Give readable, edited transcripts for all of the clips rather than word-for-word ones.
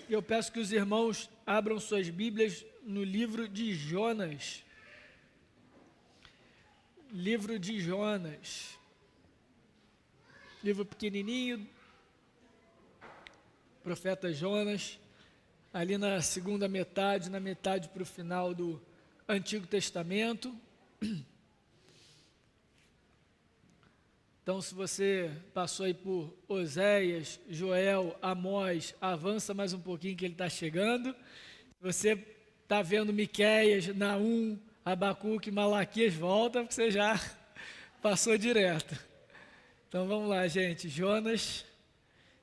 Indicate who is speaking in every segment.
Speaker 1: Eu peço que os irmãos abram suas Bíblias no livro de Jonas. Livro de Jonas. Livro pequenininho, profeta Jonas, ali na segunda metade, na metade para o final do Antigo Testamento. Então, se você passou aí por Oséias, Joel, Amós, avança mais um pouquinho que ele está chegando. Se você está vendo Miqueias, Naum, Abacuque, Malaquias, volta, porque você já passou direto. Então, vamos lá, gente. Jonas,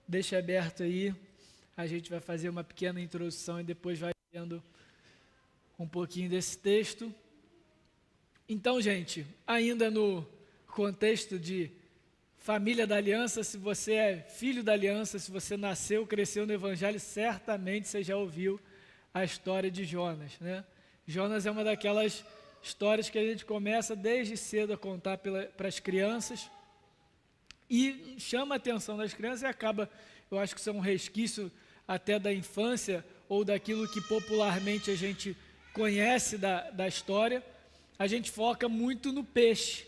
Speaker 1: deixa aberto aí. A gente vai fazer uma pequena introdução e depois vai vendo um pouquinho desse texto. Então, gente, ainda no contexto de família da aliança, se você é filho da aliança, se você nasceu, cresceu no evangelho, certamente você já ouviu a história de Jonas, né? Jonas é uma daquelas histórias que a gente começa desde cedo a contar para as crianças e chama a atenção das crianças e acaba, eu acho que isso é um resquício até da infância ou daquilo que popularmente a gente conhece da história. A gente foca muito no peixe,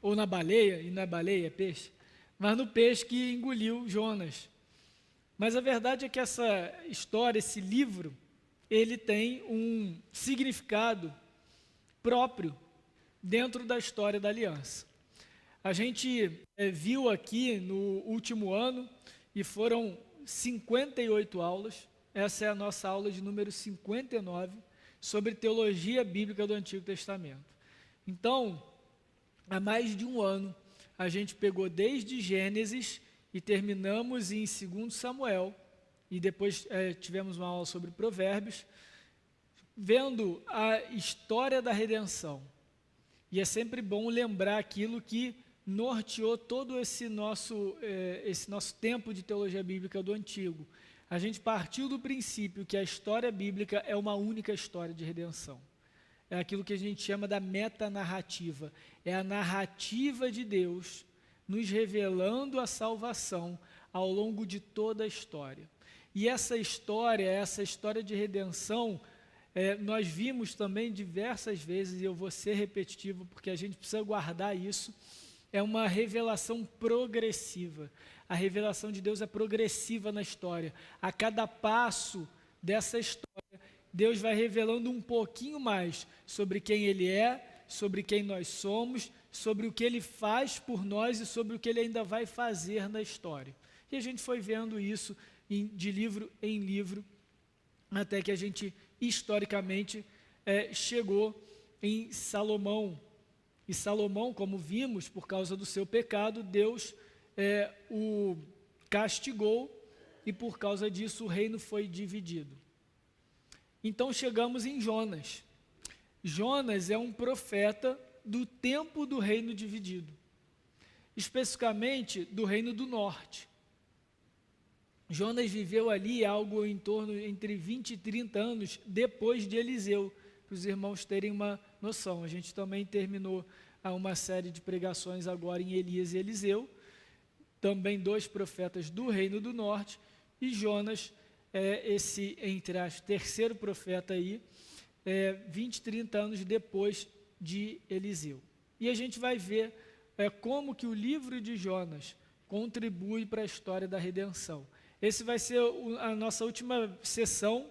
Speaker 1: ou na baleia, e não é baleia, é peixe, mas no peixe que engoliu Jonas. Mas a verdade é que essa história, esse livro, ele tem um significado próprio dentro da história da aliança. A gente viu aqui no último ano, e foram 58 aulas, essa é a nossa aula de número 59, sobre teologia bíblica do Antigo Testamento. Então, há mais de um ano, a gente pegou desde Gênesis e terminamos em 2 Samuel, e depois tivemos uma aula sobre Provérbios, vendo a história da redenção. E é sempre bom lembrar aquilo que norteou todo esse nosso tempo de teologia bíblica do Antigo. A gente partiu do princípio que a história bíblica é uma única história de redenção. É aquilo que a gente chama da metanarrativa. É a narrativa de Deus nos revelando a salvação ao longo de toda a história. E essa história de redenção, nós vimos também diversas vezes, e eu vou ser repetitivo porque a gente precisa guardar isso, é uma revelação progressiva. A revelação de Deus é progressiva na história. A cada passo dessa história, Deus vai revelando um pouquinho mais sobre quem Ele é, sobre quem nós somos, sobre o que Ele faz por nós e sobre o que Ele ainda vai fazer na história. E a gente foi vendo isso de livro em livro, até que a gente, historicamente, chegou em Salomão. E Salomão, como vimos, por causa do seu pecado, Deus o castigou e por causa disso o reino foi dividido. Então chegamos em Jonas. Jonas é um profeta do tempo do reino dividido, especificamente do reino do norte. Jonas viveu ali algo em torno entre 20 e 30 anos depois de Eliseu, para os irmãos terem uma noção. A gente também terminou uma série de pregações agora em Elias e Eliseu, também dois profetas do reino do norte, e Jonas é esse, entre aspas, terceiro profeta aí, 20, 30 anos depois de Eliseu. E a gente vai ver como que o livro de Jonas contribui para a história da redenção. Esse vai ser a nossa última sessão,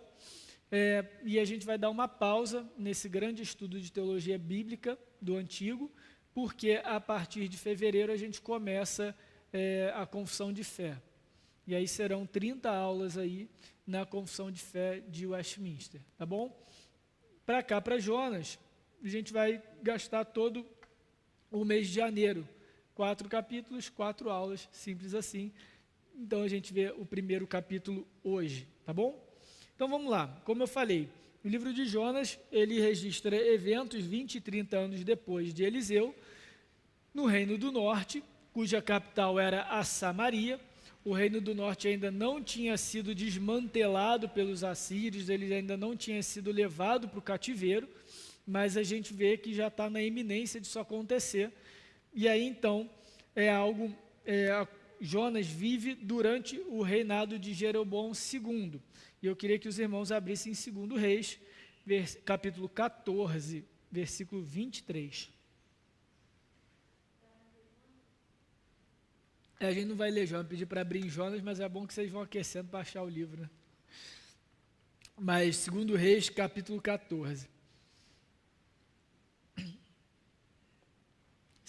Speaker 1: e a gente vai dar uma pausa nesse grande estudo de teologia bíblica do Antigo, porque a partir de fevereiro a gente começa a confissão de fé. E aí serão 30 aulas aí na confissão de fé de Westminster, tá bom? Para cá, para Jonas, a gente vai gastar todo o mês de janeiro. 4 capítulos, 4 aulas, simples assim. Então a gente vê o primeiro capítulo hoje, tá bom? Então vamos lá, como eu falei, o livro de Jonas, ele registra eventos 20 e 30 anos depois de Eliseu, no Reino do Norte, cuja capital era a Samaria. O Reino do Norte ainda não tinha sido desmantelado pelos assírios, ele ainda não tinha sido levado para o cativeiro, mas a gente vê que já está na iminência disso acontecer. E aí então, Jonas vive durante o reinado de Jeroboão II. E eu queria que os irmãos abrissem em 2 Reis, capítulo 14, versículo 23. A gente não vai ler Jonas, pedir para abrir em Jonas, mas é bom que vocês vão aquecendo para achar o livro, né? Mas 2 Reis, capítulo 14.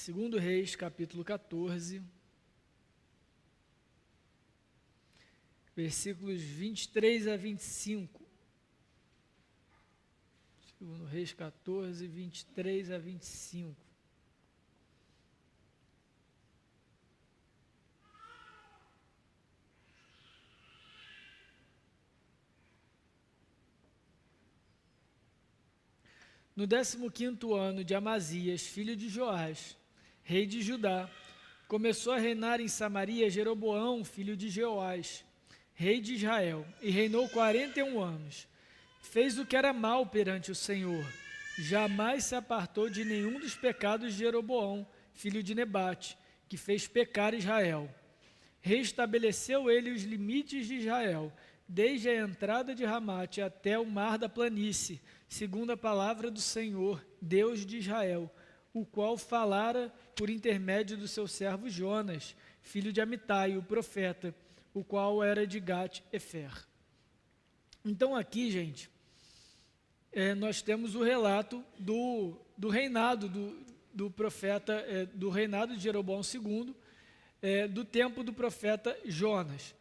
Speaker 1: 2 Reis, capítulo 14, versículos 23 a 25. 2 Reis 14, 23 a 25. No 15º ano de Amazias, filho de Joás, rei de Judá, começou a reinar em Samaria Jeroboão, filho de Jeoás, rei de Israel, e reinou 41 anos. Fez o que era mal perante o Senhor, jamais se apartou de nenhum dos pecados de Jeroboão, filho de Nebate, que fez pecar Israel. Restabeleceu ele os limites de Israel, desde a entrada de Ramate até o mar da planície, segundo a palavra do Senhor, Deus de Israel, o qual falara por intermédio do seu servo Jonas, filho de Amitai, o profeta, o qual era de Gat-Efer. Então aqui, gente, nós temos o relato do reinado do profeta, do reinado de Jeroboão II, do tempo do profeta Jonas.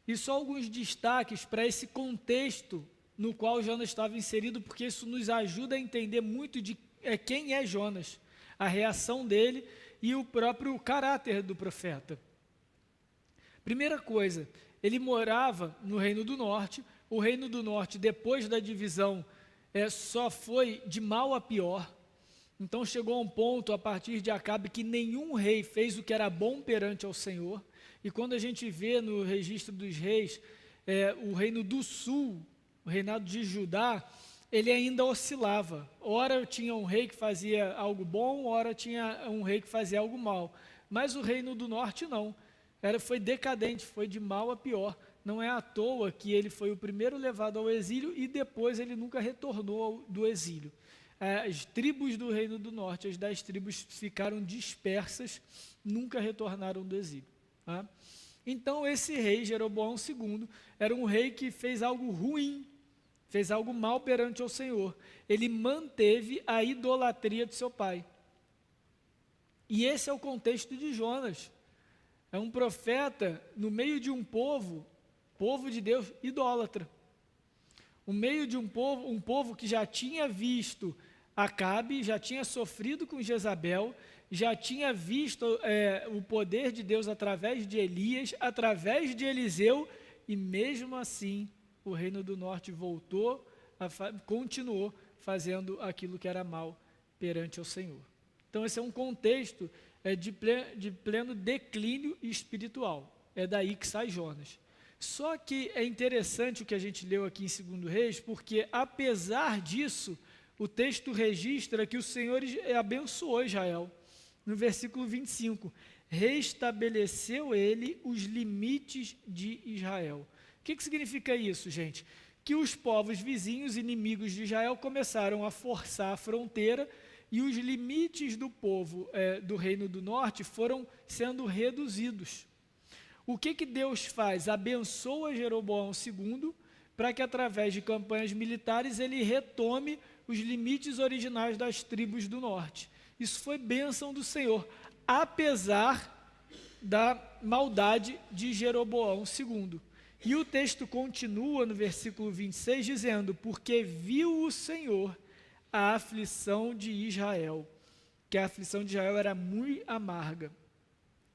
Speaker 1: E só alguns destaques para esse contexto no qual Jonas estava inserido, porque isso nos ajuda a entender muito de quem é Jonas, a reação dele e o próprio caráter do profeta. Primeira coisa, ele morava no Reino do Norte. O Reino do Norte, depois da divisão, só foi de mal a pior. Então chegou a um ponto, a partir de Acabe, que nenhum rei fez o que era bom perante ao Senhor. E quando a gente vê no registro dos reis, o Reino do Sul, o reinado de Judá, ele ainda oscilava. Ora tinha um rei que fazia algo bom, ora tinha um rei que fazia algo mal. Mas o Reino do Norte não. Foi decadente, foi de mal a pior. Não é à toa que ele foi o primeiro levado ao exílio e depois ele nunca retornou do exílio. As tribos do Reino do Norte, as 10 tribos, ficaram dispersas, nunca retornaram do exílio. Tá? Então esse rei, Jeroboão II, era um rei que fez algo ruim, fez algo mal perante ao Senhor. Ele manteve a idolatria do seu pai. E esse é o contexto de Jonas. É um profeta no meio de um povo de Deus, idólatra. No meio de um povo que já tinha visto Acabe, já tinha sofrido com Jezabel, já tinha visto o poder de Deus através de Elias, através de Eliseu, e mesmo assim o Reino do Norte continuou fazendo aquilo que era mal perante o Senhor. Então esse é um contexto de pleno declínio espiritual. É daí que sai Jonas. Só que é interessante o que a gente leu aqui em 2 Reis, porque apesar disso, o texto registra que o Senhor abençoou Israel. No versículo 25, restabeleceu ele os limites de Israel. O que significa isso, gente? Que os povos vizinhos, inimigos de Israel, começaram a forçar a fronteira e os limites do povo do Reino do Norte foram sendo reduzidos. O que Deus faz? Abençoa Jeroboão II para que, através de campanhas militares, ele retome os limites originais das tribos do norte. Isso foi bênção do Senhor, apesar da maldade de Jeroboão II. E o texto continua no versículo 26, dizendo: porque viu o Senhor a aflição de Israel, que a aflição de Israel era muito amarga,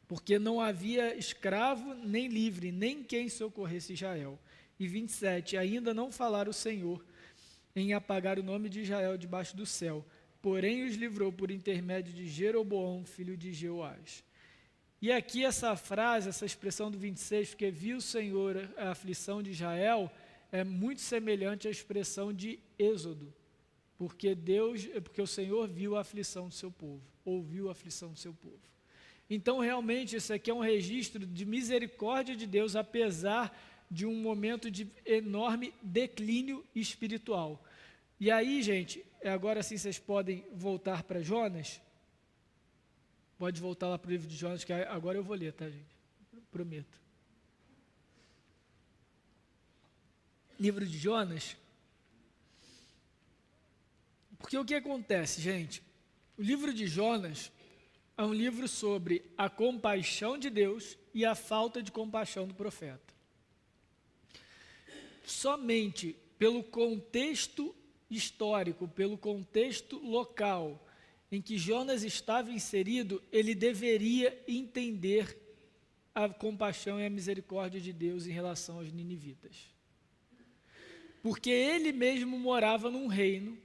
Speaker 1: porque não havia escravo nem livre, nem quem socorresse Israel. E 27, ainda não falara o Senhor em apagar o nome de Israel debaixo do céu, porém os livrou por intermédio de Jeroboão, filho de Jeoás. E aqui essa frase, essa expressão do 26, porque viu o Senhor a aflição de Israel, é muito semelhante à expressão de Êxodo, porque o Senhor viu a aflição do seu povo, ouviu a aflição do seu povo. Então, realmente, isso aqui é um registro de misericórdia de Deus, apesar de um momento de enorme declínio espiritual. E aí, gente, agora sim vocês podem voltar para Jonas. Pode voltar lá para o livro de Jonas, que agora eu vou ler, tá, gente? Prometo. Livro de Jonas. Porque o que acontece, gente? O livro de Jonas é um livro sobre a compaixão de Deus e a falta de compaixão do profeta. Somente pelo contexto histórico, pelo contexto local em que Jonas estava inserido, ele deveria entender a compaixão e a misericórdia de Deus em relação aos ninivitas. Porque ele mesmo morava num reino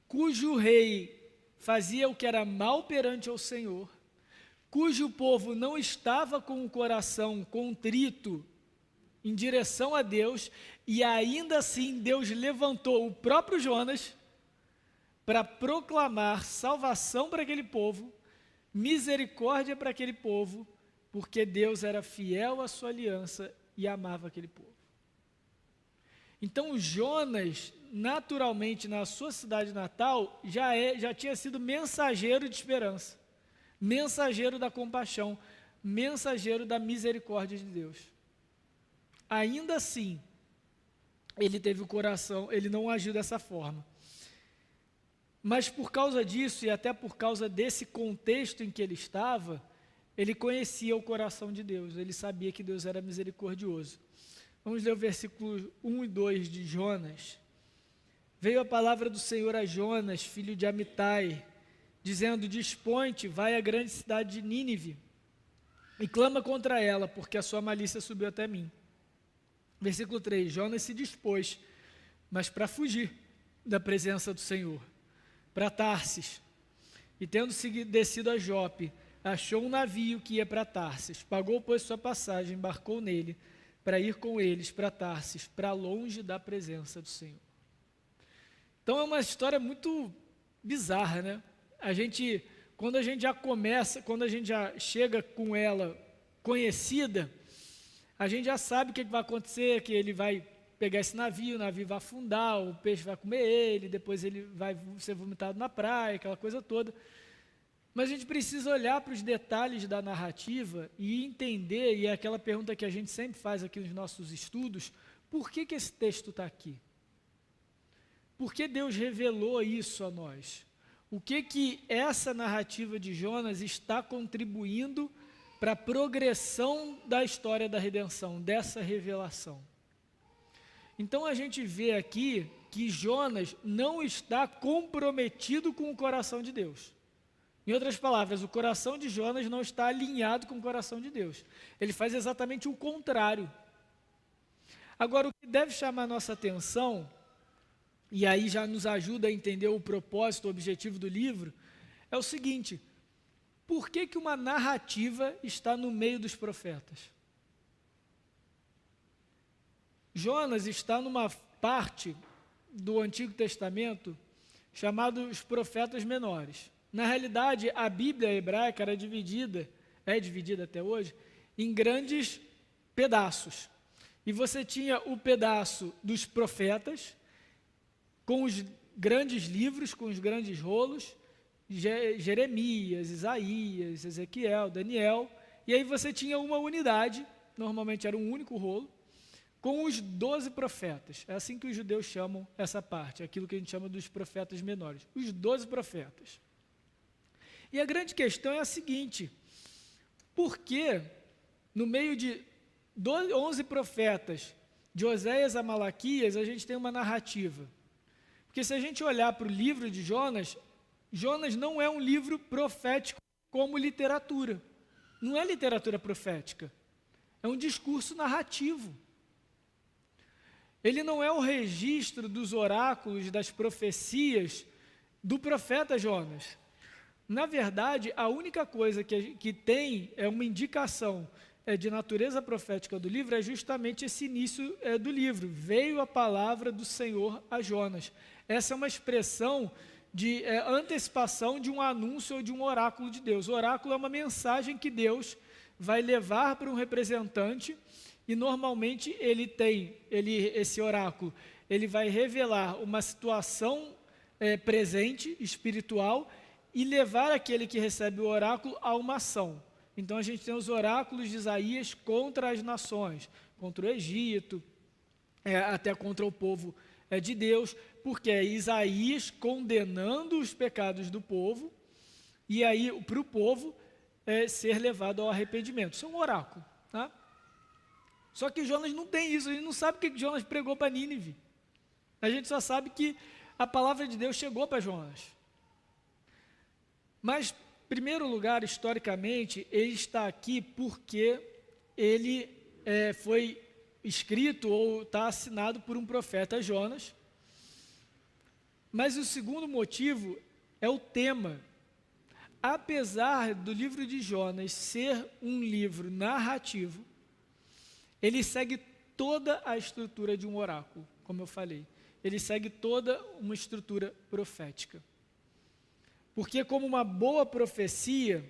Speaker 1: cujo rei fazia o que era mal perante ao Senhor, cujo povo não estava com o coração contrito em direção a Deus, e ainda assim Deus levantou o próprio Jonas para proclamar salvação para aquele povo, misericórdia para aquele povo, porque Deus era fiel à sua aliança e amava aquele povo. Então Jonas, naturalmente, na sua cidade natal, já tinha sido mensageiro de esperança, mensageiro da compaixão, mensageiro da misericórdia de Deus. Ainda assim, ele teve o coração, ele não agiu dessa forma. Mas por causa disso, e até por causa desse contexto em que ele estava, ele conhecia o coração de Deus, ele sabia que Deus era misericordioso. Vamos ler o versículo 1 e 2 de Jonas. Veio a palavra do Senhor a Jonas, filho de Amitai, dizendo: dispõe-te, vai à grande cidade de Nínive, e clama contra ela, porque a sua malícia subiu até mim. Versículo 3, Jonas se dispôs, mas para fugir da presença do Senhor, para Tarsis, e tendo descido a Jope, achou um navio que ia para Tarsis, pagou, pois, sua passagem, embarcou nele, para ir com eles para Tarsis, para longe da presença do Senhor. Então é uma história muito bizarra, né? Quando a gente já chega com ela conhecida, a gente já sabe o que vai acontecer, que ele vai pegar esse navio, o navio vai afundar, o peixe vai comer ele, depois ele vai ser vomitado na praia, aquela coisa toda. Mas a gente precisa olhar para os detalhes da narrativa e entender, e é aquela pergunta que a gente sempre faz aqui nos nossos estudos: por que esse texto está aqui? Por que Deus revelou isso a nós? O que essa narrativa de Jonas está contribuindo para a progressão da história da redenção, dessa revelação? Então a gente vê aqui que Jonas não está comprometido com o coração de Deus. Em outras palavras, o coração de Jonas não está alinhado com o coração de Deus. Ele faz exatamente o contrário. Agora, o que deve chamar a nossa atenção, e aí já nos ajuda a entender o propósito, o objetivo do livro, é o seguinte: por que uma narrativa está no meio dos profetas? Jonas está numa parte do Antigo Testamento chamada os profetas menores. Na realidade, a Bíblia hebraica é dividida até hoje, em grandes pedaços. E você tinha o pedaço dos profetas, com os grandes livros, com os grandes rolos, Jeremias, Isaías, Ezequiel, Daniel, e aí você tinha uma unidade, normalmente era um único rolo, com os 12 profetas. É assim que os judeus chamam essa parte, aquilo que a gente chama dos profetas menores, os 12 profetas. E a grande questão é a seguinte: por que no meio de 11 profetas, de Oséias a Malaquias, a gente tem uma narrativa? Porque se a gente olhar para o livro de Jonas, Jonas não é um livro profético como literatura. Não é literatura profética. É um discurso narrativo. Ele não é o registro dos oráculos, das profecias do profeta Jonas. Na verdade, a única coisa que tem é uma indicação de natureza profética do livro, é justamente esse início do livro. Veio a palavra do Senhor a Jonas. Essa é uma expressão de antecipação de um anúncio ou de um oráculo de Deus. O oráculo é uma mensagem que Deus vai levar para um representante e normalmente esse oráculo, ele vai revelar uma situação presente, espiritual, e levar aquele que recebe o oráculo a uma ação. Então a gente tem os oráculos de Isaías contra as nações, contra o Egito, até contra o povo de Deus, porque é Isaías condenando os pecados do povo, e aí para o povo ser levado ao arrependimento. Isso é um oráculo, tá? Só que Jonas não tem isso, a gente não sabe o que Jonas pregou para Nínive. A gente só sabe que a palavra de Deus chegou para Jonas. Mas, em primeiro lugar, historicamente, ele está aqui porque ele foi escrito ou está assinado por um profeta, Jonas. Mas o segundo motivo é o tema. Apesar do livro de Jonas ser um livro narrativo, ele segue toda a estrutura de um oráculo, como eu falei. Ele segue toda uma estrutura profética. Porque como uma boa profecia,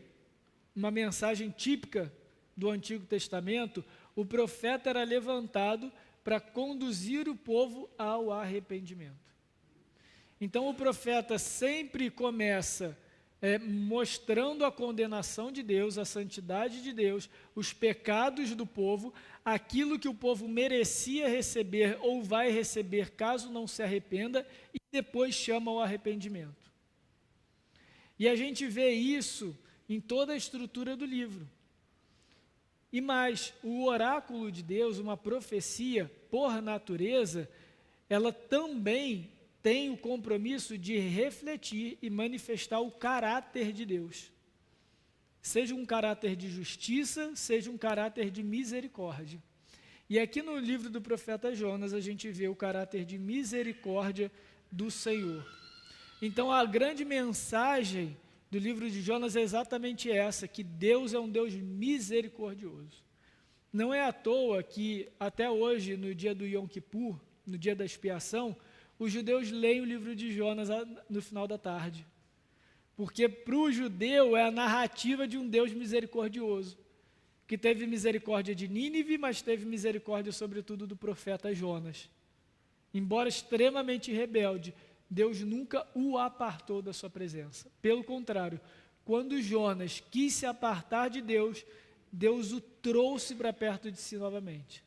Speaker 1: uma mensagem típica do Antigo Testamento, o profeta era levantado para conduzir o povo ao arrependimento. Então o profeta sempre começa mostrando a condenação de Deus, a santidade de Deus, os pecados do povo, aquilo que o povo merecia receber ou vai receber caso não se arrependa, e depois chama ao arrependimento. E a gente vê isso em toda a estrutura do livro. E mais, o oráculo de Deus, uma profecia, por natureza, ela também tem o compromisso de refletir e manifestar o caráter de Deus. Seja um caráter de justiça, seja um caráter de misericórdia. E aqui no livro do profeta Jonas, a gente vê o caráter de misericórdia do Senhor. Então, a grande mensagem do livro de Jonas é exatamente essa, que Deus é um Deus misericordioso. Não é à toa que, até hoje, no dia do Yom Kippur, no dia da expiação, os judeus leem o livro de Jonas no final da tarde. Porque para o judeu é a narrativa de um Deus misericordioso, que teve misericórdia de Nínive, mas teve misericórdia sobretudo do profeta Jonas. Embora extremamente rebelde, Deus nunca o apartou da sua presença. Pelo contrário, quando Jonas quis se apartar de Deus, Deus o trouxe para perto de si novamente.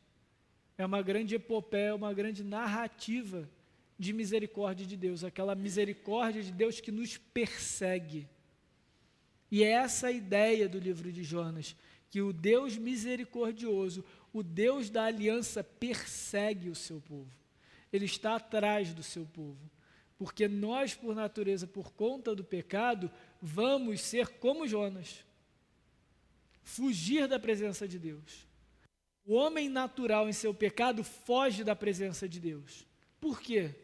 Speaker 1: É uma grande epopeia, uma grande narrativa de misericórdia de Deus, aquela misericórdia de Deus que nos persegue. E é essa a ideia do livro de Jonas, que o Deus misericordioso, o Deus da aliança, persegue o seu povo. Ele está atrás do seu povo. Porque nós, por natureza, por conta do pecado, vamos ser como Jonas. Fugir da presença de Deus. O homem natural em seu pecado foge da presença de Deus. Por quê?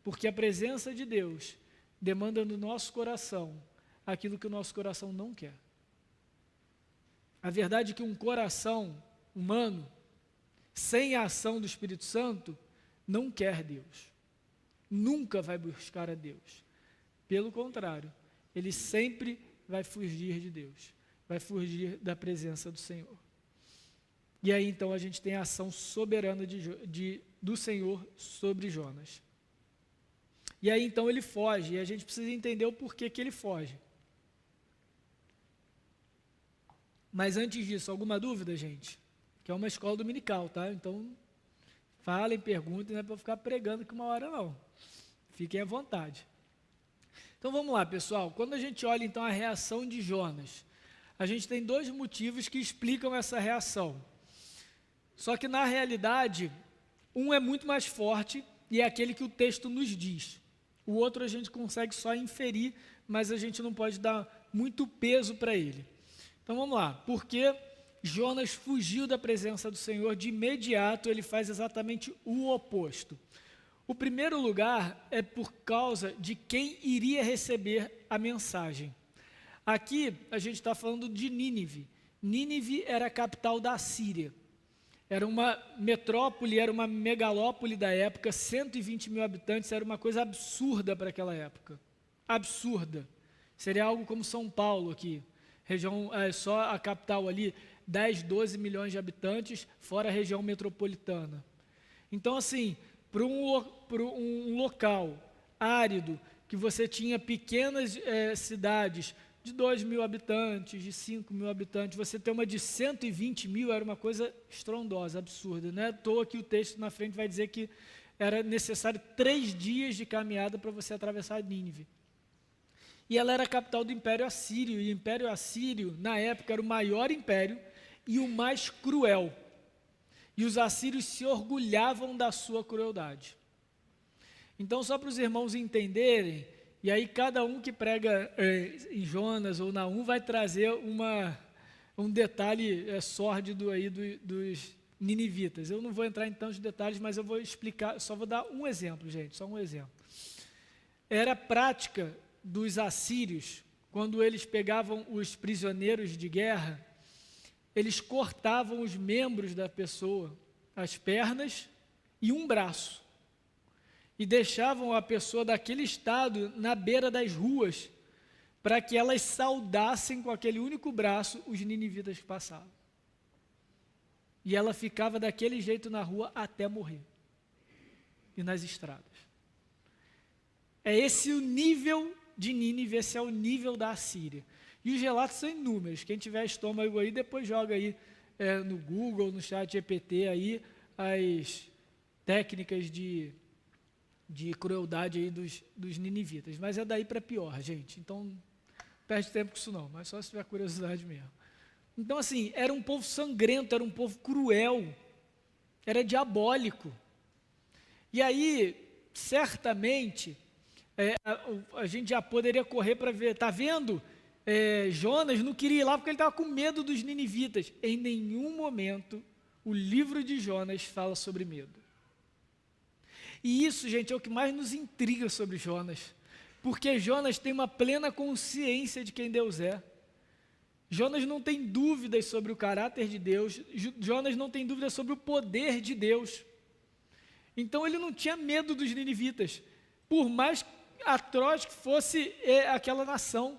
Speaker 1: Porque a presença de Deus demanda no nosso coração aquilo que o nosso coração não quer. A verdade é que um coração humano, sem a ação do Espírito Santo, não quer Deus. Nunca vai buscar a Deus. Pelo contrário, ele sempre vai fugir de Deus, vai fugir da presença do Senhor. E aí então a gente tem a ação soberana do Senhor sobre Jonas. E aí então ele foge, e a gente precisa entender o porquê que ele foge. Mas antes disso, alguma dúvida, gente? Que é uma escola dominical, tá? Então, falem, perguntem, não é para ficar pregando aqui uma hora não. Fiquem à vontade. Então vamos lá, pessoal. Quando a gente olha então a reação de Jonas, a gente tem dois motivos que explicam essa reação. Só que na realidade, um é muito mais forte e é aquele que o texto nos diz. O outro a gente consegue só inferir, mas a gente não pode dar muito peso para ele. Então vamos lá. Porque Jonas fugiu da presença do Senhor, de imediato ele faz exatamente o oposto. O primeiro lugar é por causa de quem iria receber a mensagem. Aqui a gente está falando de Nínive. Nínive era a capital da Síria. Era uma metrópole, era uma megalópole da época, 120 mil habitantes, era uma coisa absurda para aquela época. absurda. Seria algo como São Paulo aqui, região, só a capital ali, 10, 12 milhões de habitantes, fora a região metropolitana. Então, assim, para um local árido, que você tinha pequenas cidades de 2 mil habitantes, de 5 mil habitantes, você ter uma de 120 mil era uma coisa estrondosa, absurda, né? À toa que o texto na frente vai dizer que era necessário 3 dias de caminhada para você atravessar Nínive. E ela era a capital do Império Assírio, e o Império Assírio, na época, era o maior império e o mais cruel. E os assírios se orgulhavam da sua crueldade. Então, só para os irmãos entenderem, e aí cada um que prega em Jonas ou Naum vai trazer um detalhe sórdido aí dos ninivitas. Eu não vou entrar em tantos detalhes, mas eu vou explicar, só vou dar um exemplo, gente, só um exemplo. Era prática dos assírios, quando eles pegavam os prisioneiros de guerra, eles cortavam os membros da pessoa, as pernas e um braço, e deixavam a pessoa daquele estado na beira das ruas, para que elas saudassem com aquele único braço os ninivitas que passavam. E ela ficava daquele jeito na rua até morrer, e nas estradas. É esse o nível de Nínive, esse é o nível da Assíria. E os relatos são inúmeros. Quem tiver estômago aí, depois joga aí no Google, no chat GPT aí, as técnicas de crueldade aí dos ninivitas. Mas é daí para pior, gente. Então, não perde tempo com isso não, mas só se tiver curiosidade mesmo. Então, assim, era um povo sangrento, era um povo cruel, era diabólico. E aí, certamente, a gente já poderia correr para ver, está vendo? Jonas não queria ir lá porque ele estava com medo dos ninivitas. Em nenhum momento o livro de Jonas fala sobre medo. E isso, gente, é o que mais nos intriga sobre Jonas, porque Jonas tem uma plena consciência de quem Deus é. Jonas não tem dúvidas sobre o caráter de Deus, Jonas não tem dúvidas sobre o poder de Deus. Então ele não tinha medo dos ninivitas, por mais atroz que fosse aquela nação.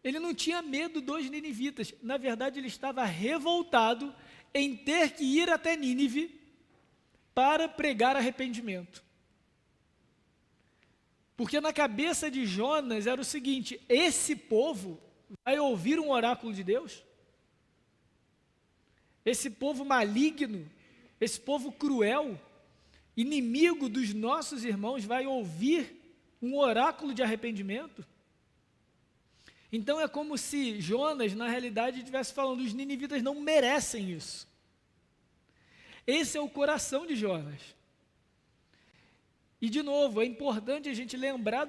Speaker 1: Ele não tinha medo dos ninivitas, na verdade ele estava revoltado em ter que ir até Nínive para pregar arrependimento. Porque na cabeça de Jonas era o seguinte: esse povo vai ouvir um oráculo de Deus? Esse povo maligno, esse povo cruel, inimigo dos nossos irmãos, vai ouvir um oráculo de arrependimento? Então é como se Jonas, na realidade, estivesse falando: os ninivitas não merecem isso. Esse é o coração de Jonas. E, de novo, é importante a gente lembrar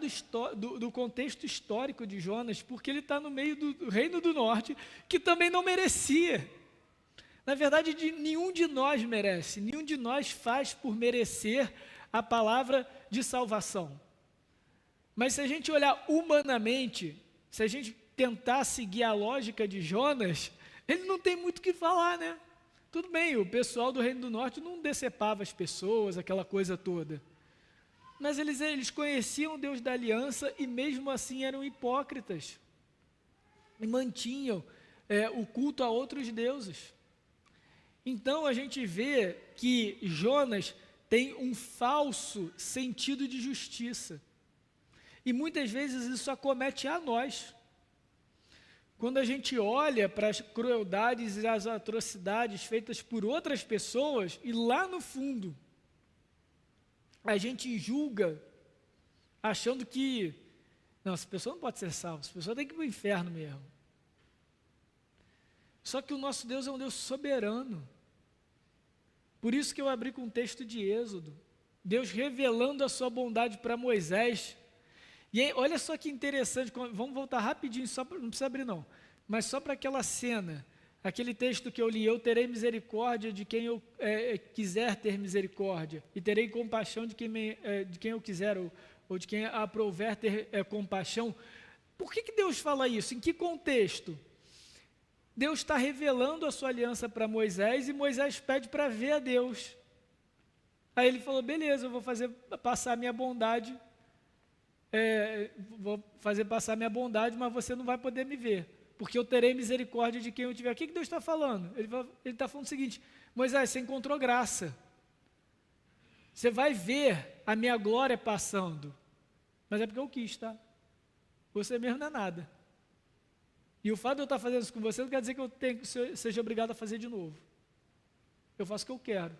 Speaker 1: do contexto histórico de Jonas, porque ele está no meio do Reino do Norte, que também não merecia. Na verdade, nenhum de nós merece, nenhum de nós faz por merecer a palavra de salvação. Mas se a gente olhar humanamente, se a gente tentar seguir a lógica de Jonas, ele não tem muito o que falar, né? Tudo bem, o pessoal do Reino do Norte não decepava as pessoas, aquela coisa toda. Mas eles conheciam o Deus da aliança e mesmo assim eram hipócritas. E mantinham o culto a outros deuses. Então a gente vê que Jonas tem um falso sentido de justiça. E muitas vezes isso acomete a nós. Quando a gente olha para as crueldades e as atrocidades feitas por outras pessoas, e lá no fundo, a gente julga, achando que, não, essa pessoa não pode ser salva, essa pessoa tem que ir para o inferno mesmo. Só que o nosso Deus é um Deus soberano. Por isso que eu abri com o texto de Êxodo, Deus revelando a sua bondade para Moisés. E aí, olha só que interessante, vamos voltar rapidinho, não precisa abrir não, mas só para aquela cena, aquele texto que eu li: eu terei misericórdia de quem eu quiser ter misericórdia, e terei compaixão de quem eu quiser, ou de quem aprouver ter compaixão. Por que Deus fala isso? Em que contexto? Deus está revelando a sua aliança para Moisés, e Moisés pede para ver a Deus. Aí ele falou: beleza, eu vou passar a minha bondade vou fazer passar minha bondade, mas você não vai poder me ver, porque eu terei misericórdia de quem eu tiver. O que Deus está falando? Ele está falando o seguinte: Moisés, você encontrou graça, você vai ver a minha glória passando, mas é porque eu quis, tá? Você mesmo não é nada. E o fato de eu estar fazendo isso com você não quer dizer que eu seja obrigado a fazer de novo. Eu faço o que eu quero,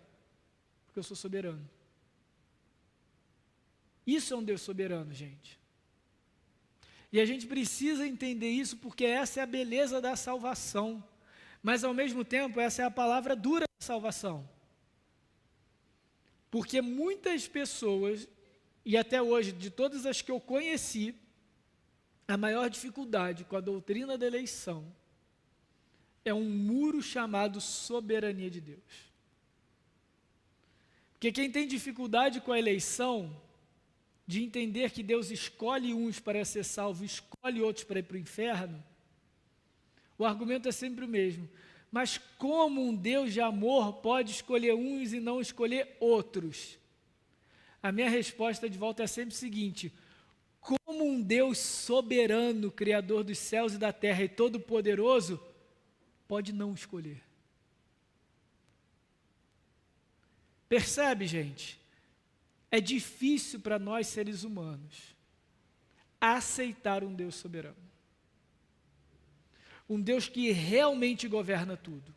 Speaker 1: porque eu sou soberano. Isso é um Deus soberano, gente. E a gente precisa entender isso, porque essa é a beleza da salvação. Mas, ao mesmo tempo, essa é a palavra dura da salvação. Porque muitas pessoas, e até hoje, de todas as que eu conheci, a maior dificuldade com a doutrina da eleição é um muro chamado soberania de Deus. Porque quem tem dificuldade com a eleição, de entender que Deus escolhe uns para ser salvo, escolhe outros para ir para o inferno, o argumento é sempre o mesmo. Mas como um Deus de amor pode escolher uns e não escolher outros? A minha resposta de volta é sempre o seguinte: como um Deus soberano, Criador dos céus e da terra e todo-poderoso, pode não escolher? Percebe, gente? É difícil para nós, seres humanos, aceitar um Deus soberano. Um Deus que realmente governa tudo.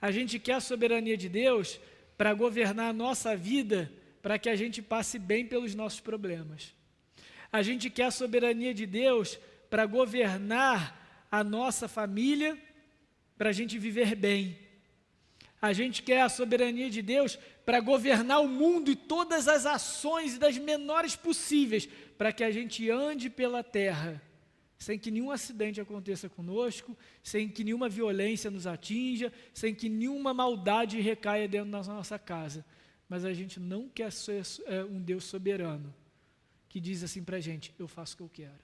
Speaker 1: A gente quer a soberania de Deus para governar a nossa vida, para que a gente passe bem pelos nossos problemas. A gente quer a soberania de Deus para governar a nossa família, para a gente viver bem. A gente quer a soberania de Deus para governar o mundo e todas as ações das menores possíveis, para que a gente ande pela terra, sem que nenhum acidente aconteça conosco, sem que nenhuma violência nos atinja, sem que nenhuma maldade recaia dentro da nossa casa. Mas a gente não quer ser um Deus soberano, que diz assim para a gente: eu faço o que eu quero,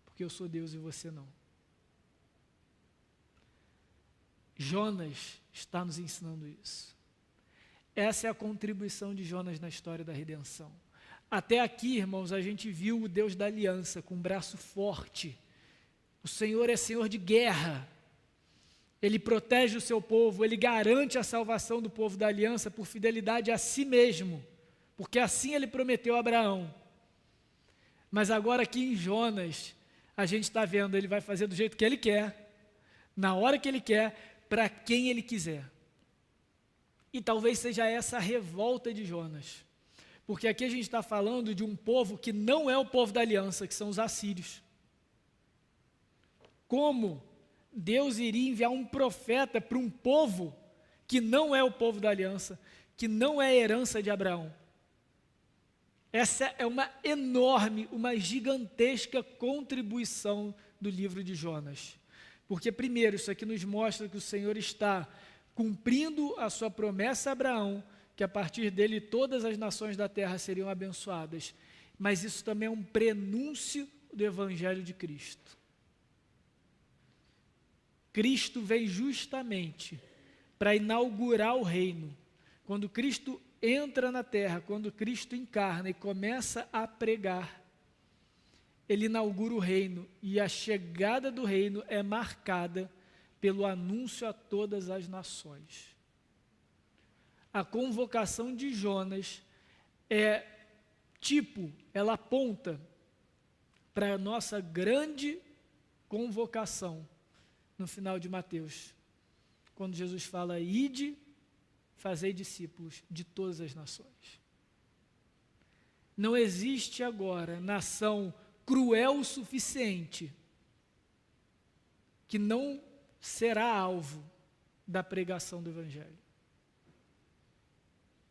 Speaker 1: porque eu sou Deus e você não. Jonas está nos ensinando isso. Essa é a contribuição de Jonas na história da redenção. Até aqui, irmãos, a gente viu o Deus da aliança com um braço forte. O Senhor é Senhor de guerra. Ele protege o seu povo, Ele garante a salvação do povo da aliança por fidelidade a si mesmo, porque assim Ele prometeu a Abraão. Mas agora aqui em Jonas, a gente está vendo, Ele vai fazer do jeito que Ele quer, na hora que Ele quer, para quem Ele quiser. E talvez seja essa a revolta de Jonas, porque aqui a gente está falando de um povo que não é o povo da aliança, que são os assírios. Como Deus iria enviar um profeta para um povo que não é o povo da aliança, que não é a herança de Abraão? Essa é uma enorme, uma gigantesca contribuição do livro de Jonas. Porque, primeiro, isso aqui nos mostra que o Senhor está cumprindo a sua promessa a Abraão, que a partir dele todas as nações da terra seriam abençoadas. Mas isso também é um prenúncio do Evangelho de Cristo. Cristo veio justamente para inaugurar o reino. Quando Cristo entra na terra, quando Cristo encarna e começa a pregar, Ele inaugura o reino, e a chegada do reino é marcada pelo anúncio a todas as nações. A convocação de Jonas ela aponta para a nossa grande convocação no final de Mateus, quando Jesus fala: ide, fazei discípulos de todas as nações. Não existe agora nação cruel o suficiente que não será alvo da pregação do Evangelho.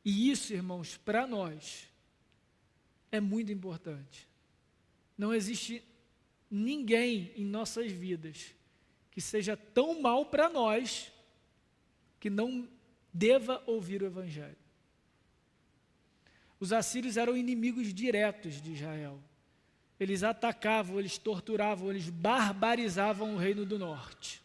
Speaker 1: E isso, irmãos, para nós é muito importante. Não existe ninguém em nossas vidas que seja tão mal para nós que não deva ouvir o Evangelho. Os assírios eram inimigos diretos de Israel. Eles atacavam, eles torturavam, eles barbarizavam o reino do norte.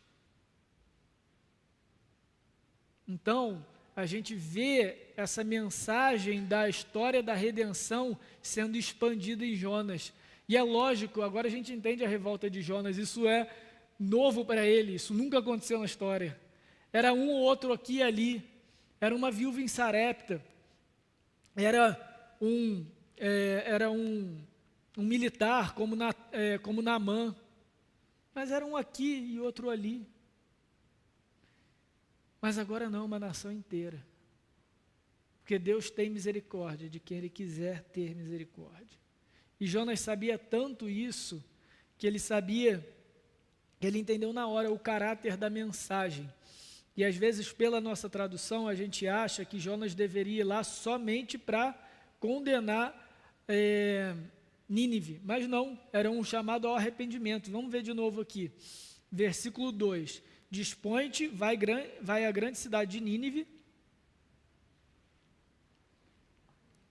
Speaker 1: Então, a gente vê essa mensagem da história da redenção sendo expandida em Jonas. E é lógico, agora a gente entende a revolta de Jonas, isso é novo para ele, isso nunca aconteceu na história. Era um ou outro aqui e ali, era uma viúva em Sarepta, era um militar como Naamã, mas era um aqui e outro ali. Mas agora não, uma nação inteira. Porque Deus tem misericórdia de quem Ele quiser ter misericórdia. E Jonas sabia tanto isso, que ele entendeu na hora o caráter da mensagem. E às vezes, pela nossa tradução, a gente acha que Jonas deveria ir lá somente para condenar Nínive. Mas não, era um chamado ao arrependimento. Vamos ver de novo aqui. Versículo 2. Dispõe-te, vai à grande cidade de Nínive,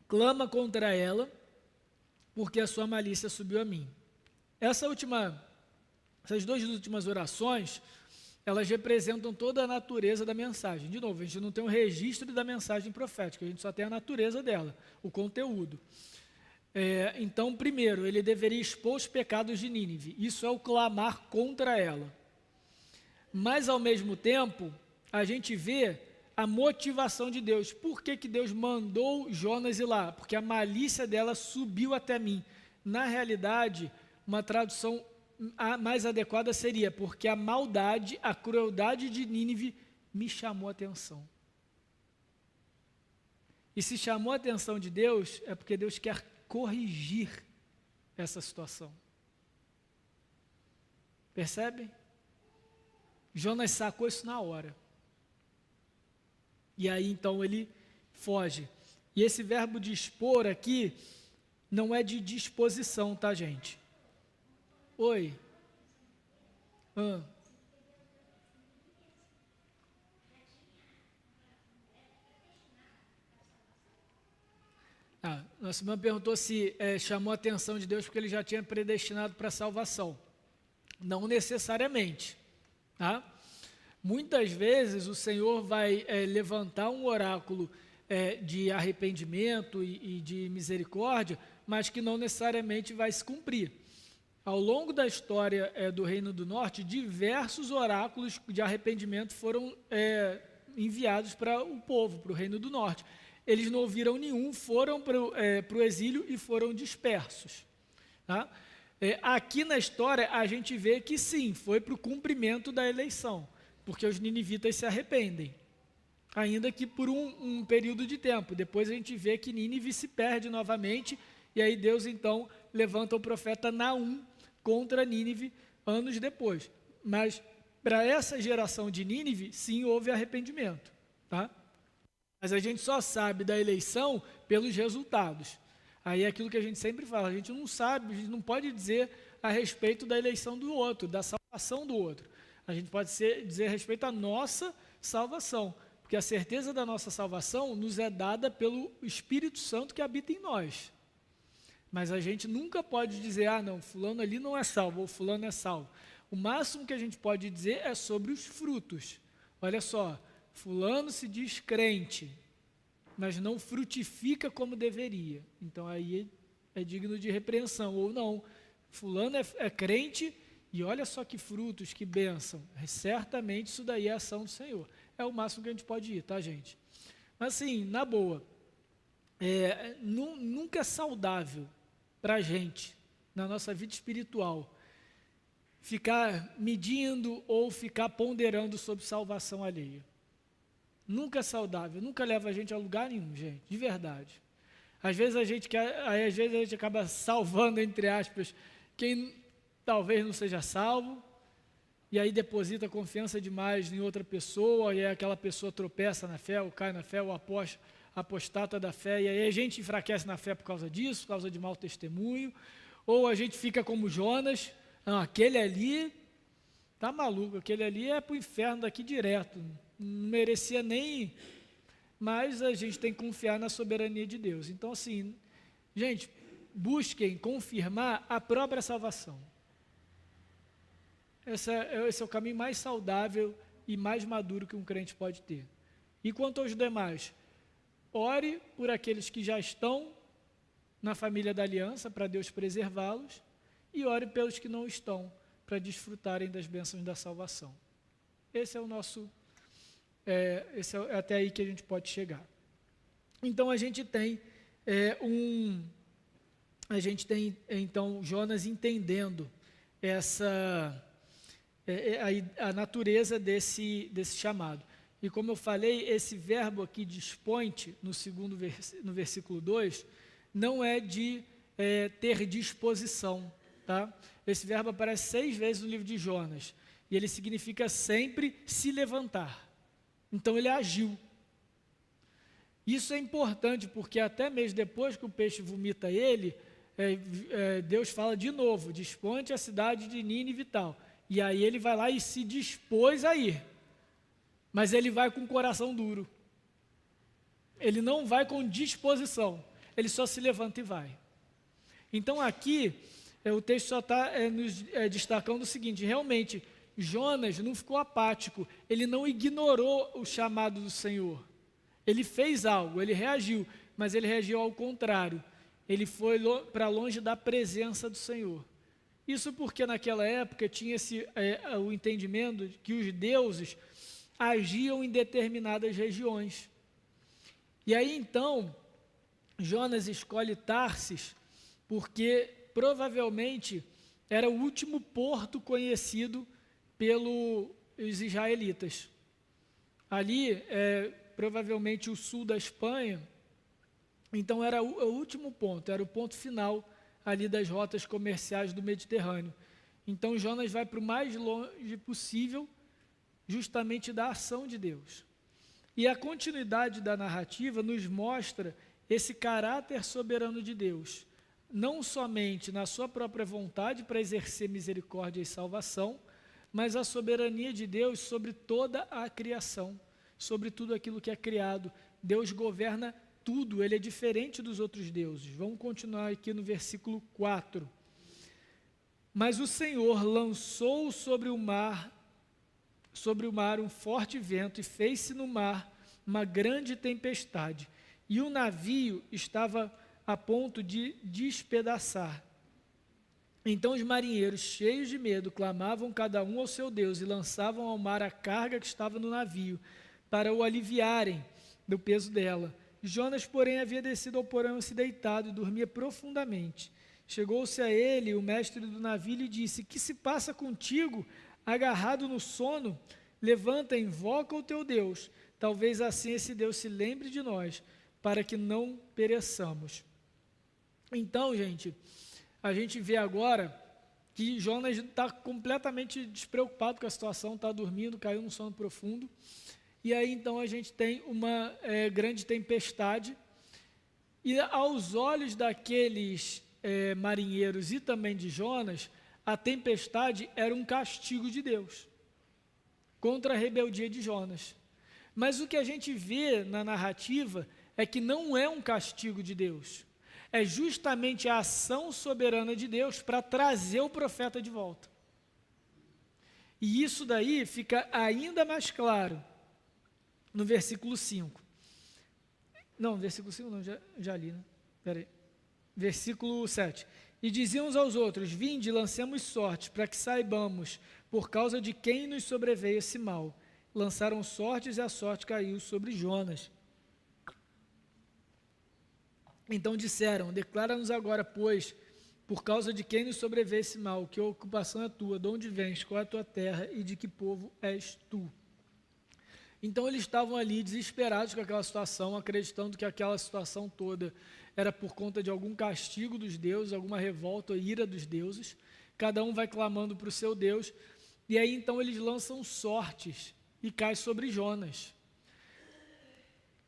Speaker 1: clama contra ela, porque a sua malícia subiu a mim. Essas duas últimas orações, elas representam toda a natureza da mensagem. De novo, a gente não tem um registro da mensagem profética, a gente só tem a natureza dela, o conteúdo. Então, primeiro, ele deveria expor os pecados de Nínive. Isso é o clamar contra ela. Mas, ao mesmo tempo, a gente vê a motivação de Deus. Por que Deus mandou Jonas ir lá? Porque a malícia dela subiu até mim. Na realidade, uma tradução mais adequada seria: porque a maldade, a crueldade de Nínive me chamou a atenção. E se chamou a atenção de Deus, é porque Deus quer corrigir essa situação. Percebem? Jonas sacou isso na hora. E aí então ele foge. E esse verbo dispor aqui não é de disposição, tá, gente? Oi. Nossa irmã perguntou se chamou a atenção de Deus porque ele já tinha predestinado para a salvação. Não necessariamente. Tá? Muitas vezes o Senhor vai levantar um oráculo de arrependimento e de misericórdia, mas que não necessariamente vai se cumprir. Ao longo da história do Reino do Norte, diversos oráculos de arrependimento foram enviados para o povo, para o Reino do Norte. Eles não ouviram nenhum, foram para o exílio e foram dispersos. Tá? Aqui na história, a gente vê que sim, foi para o cumprimento da eleição, porque os ninivitas se arrependem, ainda que por um período de tempo. Depois a gente vê que Nínive se perde novamente, e aí Deus então levanta o profeta Naum contra Nínive anos depois. Mas para essa geração de Nínive, sim, houve arrependimento. Tá? Mas a gente só sabe da eleição pelos resultados. Aí é aquilo que a gente sempre fala, a gente não sabe, a gente não pode dizer a respeito da eleição do outro, da salvação do outro. A gente pode dizer a respeito à nossa salvação, porque a certeza da nossa salvação nos é dada pelo Espírito Santo que habita em nós. Mas a gente nunca pode dizer, não, fulano ali não é salvo, ou fulano é salvo. O máximo que a gente pode dizer é sobre os frutos. Olha só, fulano se diz crente, mas não frutifica como deveria. Então aí é digno de repreensão. Ou não, fulano é crente e olha só que frutos, que bênção. Certamente isso daí é a ação do Senhor. É o máximo que a gente pode ir, tá, gente? Mas assim, na boa, nunca é saudável para a gente, na nossa vida espiritual, ficar medindo ou ficar ponderando sobre salvação alheia. Nunca é saudável, nunca leva a gente a lugar nenhum, gente, de verdade. Às vezes a gente acaba salvando, entre aspas, quem talvez não seja salvo, e aí deposita confiança demais em outra pessoa, e aí aquela pessoa tropeça na fé, ou cai na fé, ou apostata da fé, e aí a gente enfraquece na fé por causa disso, por causa de mau testemunho, ou a gente fica como Jonas, aquele ali tá maluco, aquele ali é para o inferno daqui direto, não merecia nem, mas a gente tem que confiar na soberania de Deus. Então assim, gente, busquem confirmar a própria salvação. Esse é o caminho mais saudável e mais maduro que um crente pode ter. E quanto aos demais, ore por aqueles que já estão na família da aliança, para Deus preservá-los, e ore pelos que não estão, para desfrutarem das bênçãos da salvação. Esse é o nosso, até aí que a gente pode chegar. Então a gente tem então Jonas entendendo a natureza desse chamado. E como eu falei, esse verbo aqui, dispõe-te, no versículo 2, não é de ter disposição, tá? Esse verbo aparece 6 vezes no livro de Jonas, e ele significa sempre se levantar. Então ele agiu. Isso é importante, porque até mesmo depois que o peixe vomita ele, Deus fala de novo, dispõe-te a cidade de Nínive e tal. E aí ele vai lá e se dispôs a ir. Mas ele vai com o coração duro. Ele não vai com disposição. Ele só se levanta e vai. Então aqui, o texto só está nos destacando o seguinte: realmente, Jonas não ficou apático. Ele não ignorou o chamado do Senhor. Ele fez algo, ele reagiu, mas ele reagiu ao contrário. Ele foi para longe da presença do Senhor. Isso porque naquela época tinha o entendimento de que os deuses agiam em determinadas regiões. E aí então, Jonas escolhe Tarsis, porque provavelmente era o último porto conhecido pelos israelitas. Ali, provavelmente o sul da Espanha, então era o último ponto, era o ponto final ali das rotas comerciais do Mediterrâneo. Então Jonas vai para o mais longe possível, justamente da ação de Deus. E a continuidade da narrativa nos mostra esse caráter soberano de Deus, não somente na sua própria vontade para exercer misericórdia e salvação, mas a soberania de Deus sobre toda a criação, sobre tudo aquilo que é criado. Deus governa tudo, ele é diferente dos outros deuses. Vamos continuar aqui no versículo 4. Mas o Senhor lançou sobre o mar um forte vento, e fez-se no mar uma grande tempestade, e o navio estava a ponto de despedaçar. Então os marinheiros, cheios de medo, clamavam cada um ao seu Deus, e lançavam ao mar a carga que estava no navio, para o aliviarem do peso dela. Jonas, porém, havia descido ao porão, se deitado, e dormia profundamente. Chegou-se a ele o mestre do navio e lhe disse: que se passa contigo, agarrado no sono? Levanta, invoca o teu Deus, talvez assim esse Deus se lembre de nós, para que não pereçamos. Então, gente, a gente vê agora que Jonas está completamente despreocupado com a situação, está dormindo, caiu num sono profundo. E aí então a gente tem uma grande tempestade, e aos olhos daqueles marinheiros e também de Jonas, a tempestade era um castigo de Deus contra a rebeldia de Jonas. Mas o que a gente vê na narrativa é que não é um castigo de Deus, é justamente a ação soberana de Deus para trazer o profeta de volta. E isso daí fica ainda mais claro no versículo 5. Não, versículo 5 não, já li, né? Espera aí. Versículo 7. E diziam uns aos outros: vinde, lancemos sortes, para que saibamos por causa de quem nos sobreveio esse mal. Lançaram sortes, e a sorte caiu sobre Jonas. Então disseram: declara-nos agora, pois, por causa de quem nos sobreveio esse mal, que ocupação é tua, de onde vens, qual é a tua terra e de que povo és tu? Então eles estavam ali desesperados com aquela situação, acreditando que aquela situação toda era por conta de algum castigo dos deuses, alguma revolta ou ira dos deuses. Cada um vai clamando para o seu Deus, e aí então eles lançam sortes e cai sobre Jonas.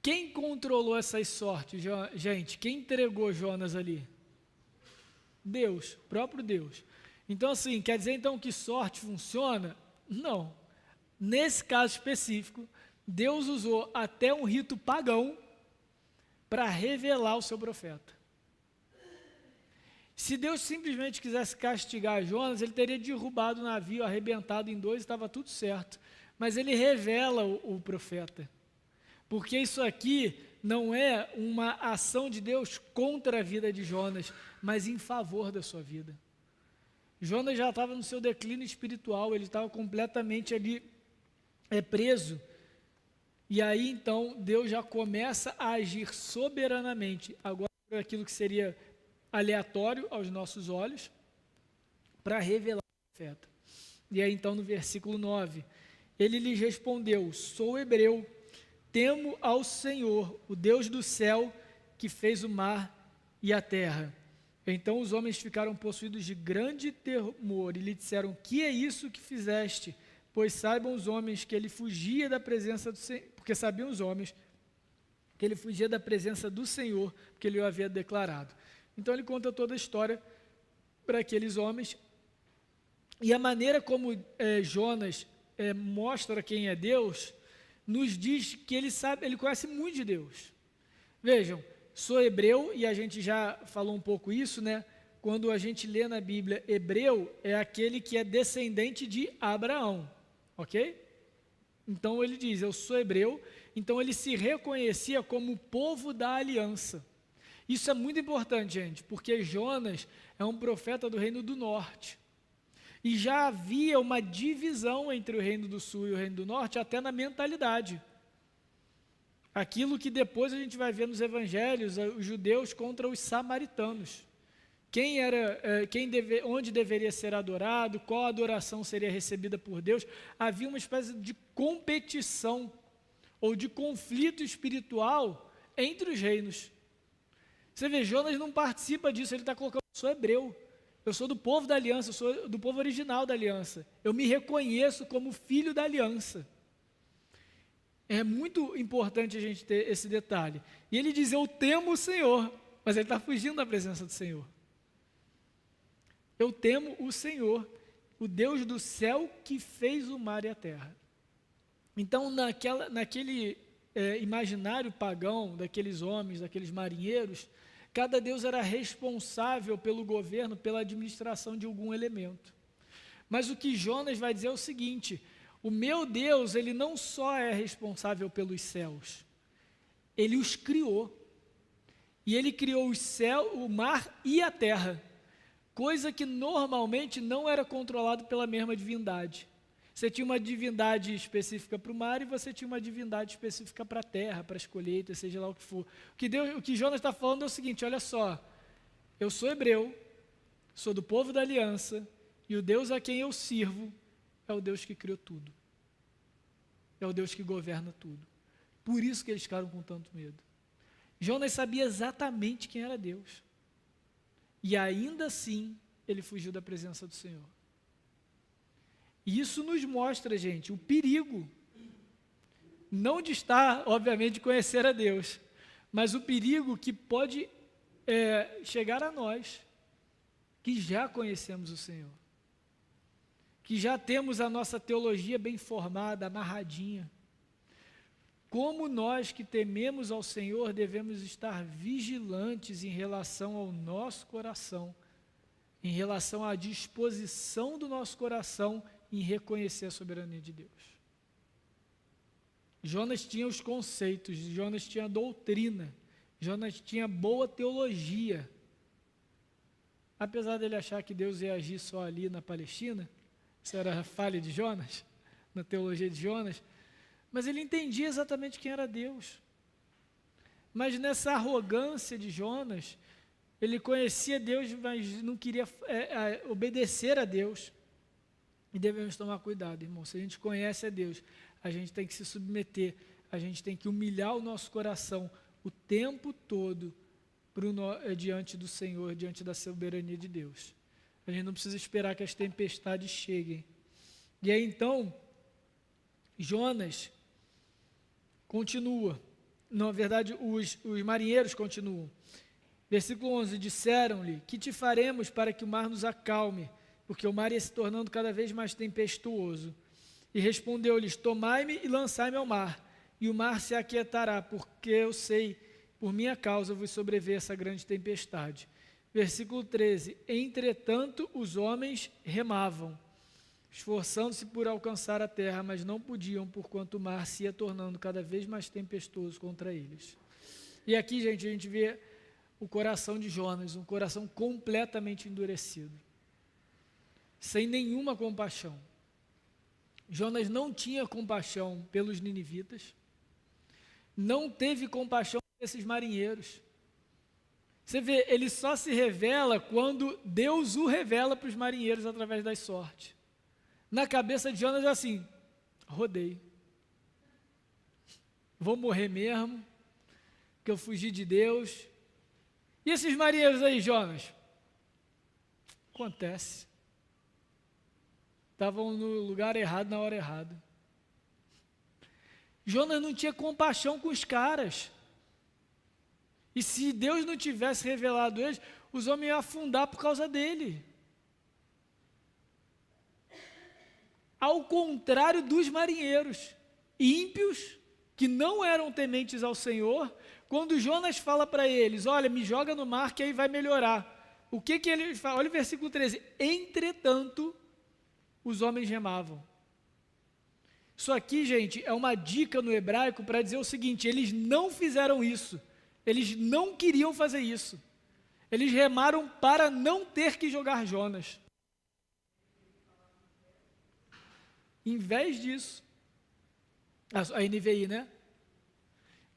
Speaker 1: Quem controlou essas sortes, gente? Quem entregou Jonas ali? Deus, próprio Deus. Então assim, quer dizer então que sorte funciona? Não. Nesse caso específico, Deus usou até um rito pagão para revelar o seu profeta. Se Deus simplesmente quisesse castigar Jonas, ele teria derrubado o navio, arrebentado em dois, estava tudo certo. Mas ele revela o profeta, porque isso aqui não é uma ação de Deus contra a vida de Jonas, mas em favor da sua vida. Jonas já estava no seu declínio espiritual, ele estava completamente ali preso. E aí então Deus já começa a agir soberanamente, agora por aquilo que seria aleatório aos nossos olhos, para revelar o profeta. E aí então no versículo 9, ele lhes respondeu: sou hebreu, temo ao Senhor, o Deus do céu, que fez o mar e a terra. Então os homens ficaram possuídos de grande temor e lhe disseram: que é isso que fizeste? Pois saibam os homens que ele fugia da presença do Senhor, porque sabiam os homens que ele fugia da presença do Senhor, porque ele o havia declarado. Então ele conta toda a história para aqueles homens, e a maneira como Jonas mostra quem é Deus, nos diz que ele sabe, ele conhece muito de Deus. Vejam, sou hebreu, e a gente já falou um pouco isso, né? Quando a gente lê na Bíblia, hebreu é aquele que é descendente de Abraão, ok? Então ele diz, eu sou hebreu, então ele se reconhecia como o povo da aliança. Isso é muito importante, gente, porque Jonas é um profeta do reino do norte. E já havia uma divisão entre o reino do sul e o reino do norte, até na mentalidade. Aquilo que depois a gente vai ver nos evangelhos, os judeus contra os samaritanos. Onde deveria ser adorado, qual adoração seria recebida por Deus. Havia uma espécie de competição ou de conflito espiritual entre os reinos. Você vê, Jonas não participa disso, ele está colocando: eu sou hebreu, eu sou do povo da aliança, eu sou do povo original da aliança, eu me reconheço como filho da aliança. É muito importante a gente ter esse detalhe. E ele diz: eu temo o Senhor, mas ele está fugindo da presença do Senhor. Eu temo o Senhor, o Deus do céu que fez o mar e a terra. Então, naquele imaginário pagão daqueles homens, daqueles marinheiros, cada deus era responsável pelo governo, pela administração de algum elemento. Mas o que Jonas vai dizer é o seguinte: o meu Deus, ele não só é responsável pelos céus, ele os criou. E ele criou o céu, o mar e a terra, coisa que normalmente não era controlado pela mesma divindade. Você tinha uma divindade específica para o mar e você tinha uma divindade específica para a terra, para as colheitas, seja lá o que for. O que Jonas está falando é o seguinte: olha só, eu sou hebreu, sou do povo da aliança, e o Deus a quem eu sirvo é o Deus que criou tudo. É o Deus que governa tudo. Por isso que eles ficaram com tanto medo. Jonas sabia exatamente quem era Deus. E ainda assim, ele fugiu da presença do Senhor. E isso nos mostra, gente, o perigo, não de estar, obviamente, de conhecer a Deus, mas o perigo que pode chegar a nós, que já conhecemos o Senhor, que já temos a nossa teologia bem formada, amarradinha. Como nós que tememos ao Senhor devemos estar vigilantes em relação ao nosso coração, em relação à disposição do nosso coração em reconhecer a soberania de Deus. Jonas tinha os conceitos, Jonas tinha a doutrina, Jonas tinha boa teologia. Apesar dele achar que Deus ia agir só ali na Palestina, isso era a falha de Jonas, na teologia de Jonas, mas ele entendia exatamente quem era Deus. Mas nessa arrogância de Jonas, ele conhecia Deus, mas não queria obedecer a Deus. E devemos tomar cuidado, irmão. Se a gente conhece a Deus, a gente tem que se submeter, a gente tem que humilhar o nosso coração o tempo todo diante do Senhor, diante da soberania de Deus. A gente não precisa esperar que as tempestades cheguem. E aí então, Jonas continua. Na verdade, os marinheiros continuam. Versículo 11, disseram-lhe: que te faremos para que o mar nos acalme? Porque o mar ia se tornando cada vez mais tempestuoso. E respondeu-lhes: tomai-me e lançai-me ao mar, e o mar se aquietará, porque eu sei, por minha causa vos sobreveio essa grande tempestade. Versículo 13, entretanto os homens remavam, esforçando-se por alcançar a terra, mas não podiam, porquanto o mar se ia tornando cada vez mais tempestuoso contra eles. E aqui, gente, a gente vê o coração de Jonas, um coração completamente endurecido, sem nenhuma compaixão. Jonas não tinha compaixão pelos ninivitas, não teve compaixão desses marinheiros. Você vê, ele só se revela quando Deus o revela para os marinheiros através das sortes. Na cabeça de Jonas é assim: rodei, vou morrer mesmo, que eu fugi de Deus. E esses marinheiros aí, Jonas? Acontece. Estavam no lugar errado na hora errada. Jonas não tinha compaixão com os caras. E se Deus não tivesse revelado eles, os homens iam afundar por causa dele. Ao contrário dos marinheiros ímpios, que não eram tementes ao Senhor, quando Jonas fala para eles: olha, me joga no mar que aí vai melhorar. O que ele fala? Olha o versículo 13. Entretanto, os homens remavam. Isso aqui, gente, é uma dica no hebraico para dizer o seguinte: eles não fizeram isso. Eles não queriam fazer isso. Eles remaram para não ter que jogar Jonas. Em vez disso, a NVI, né?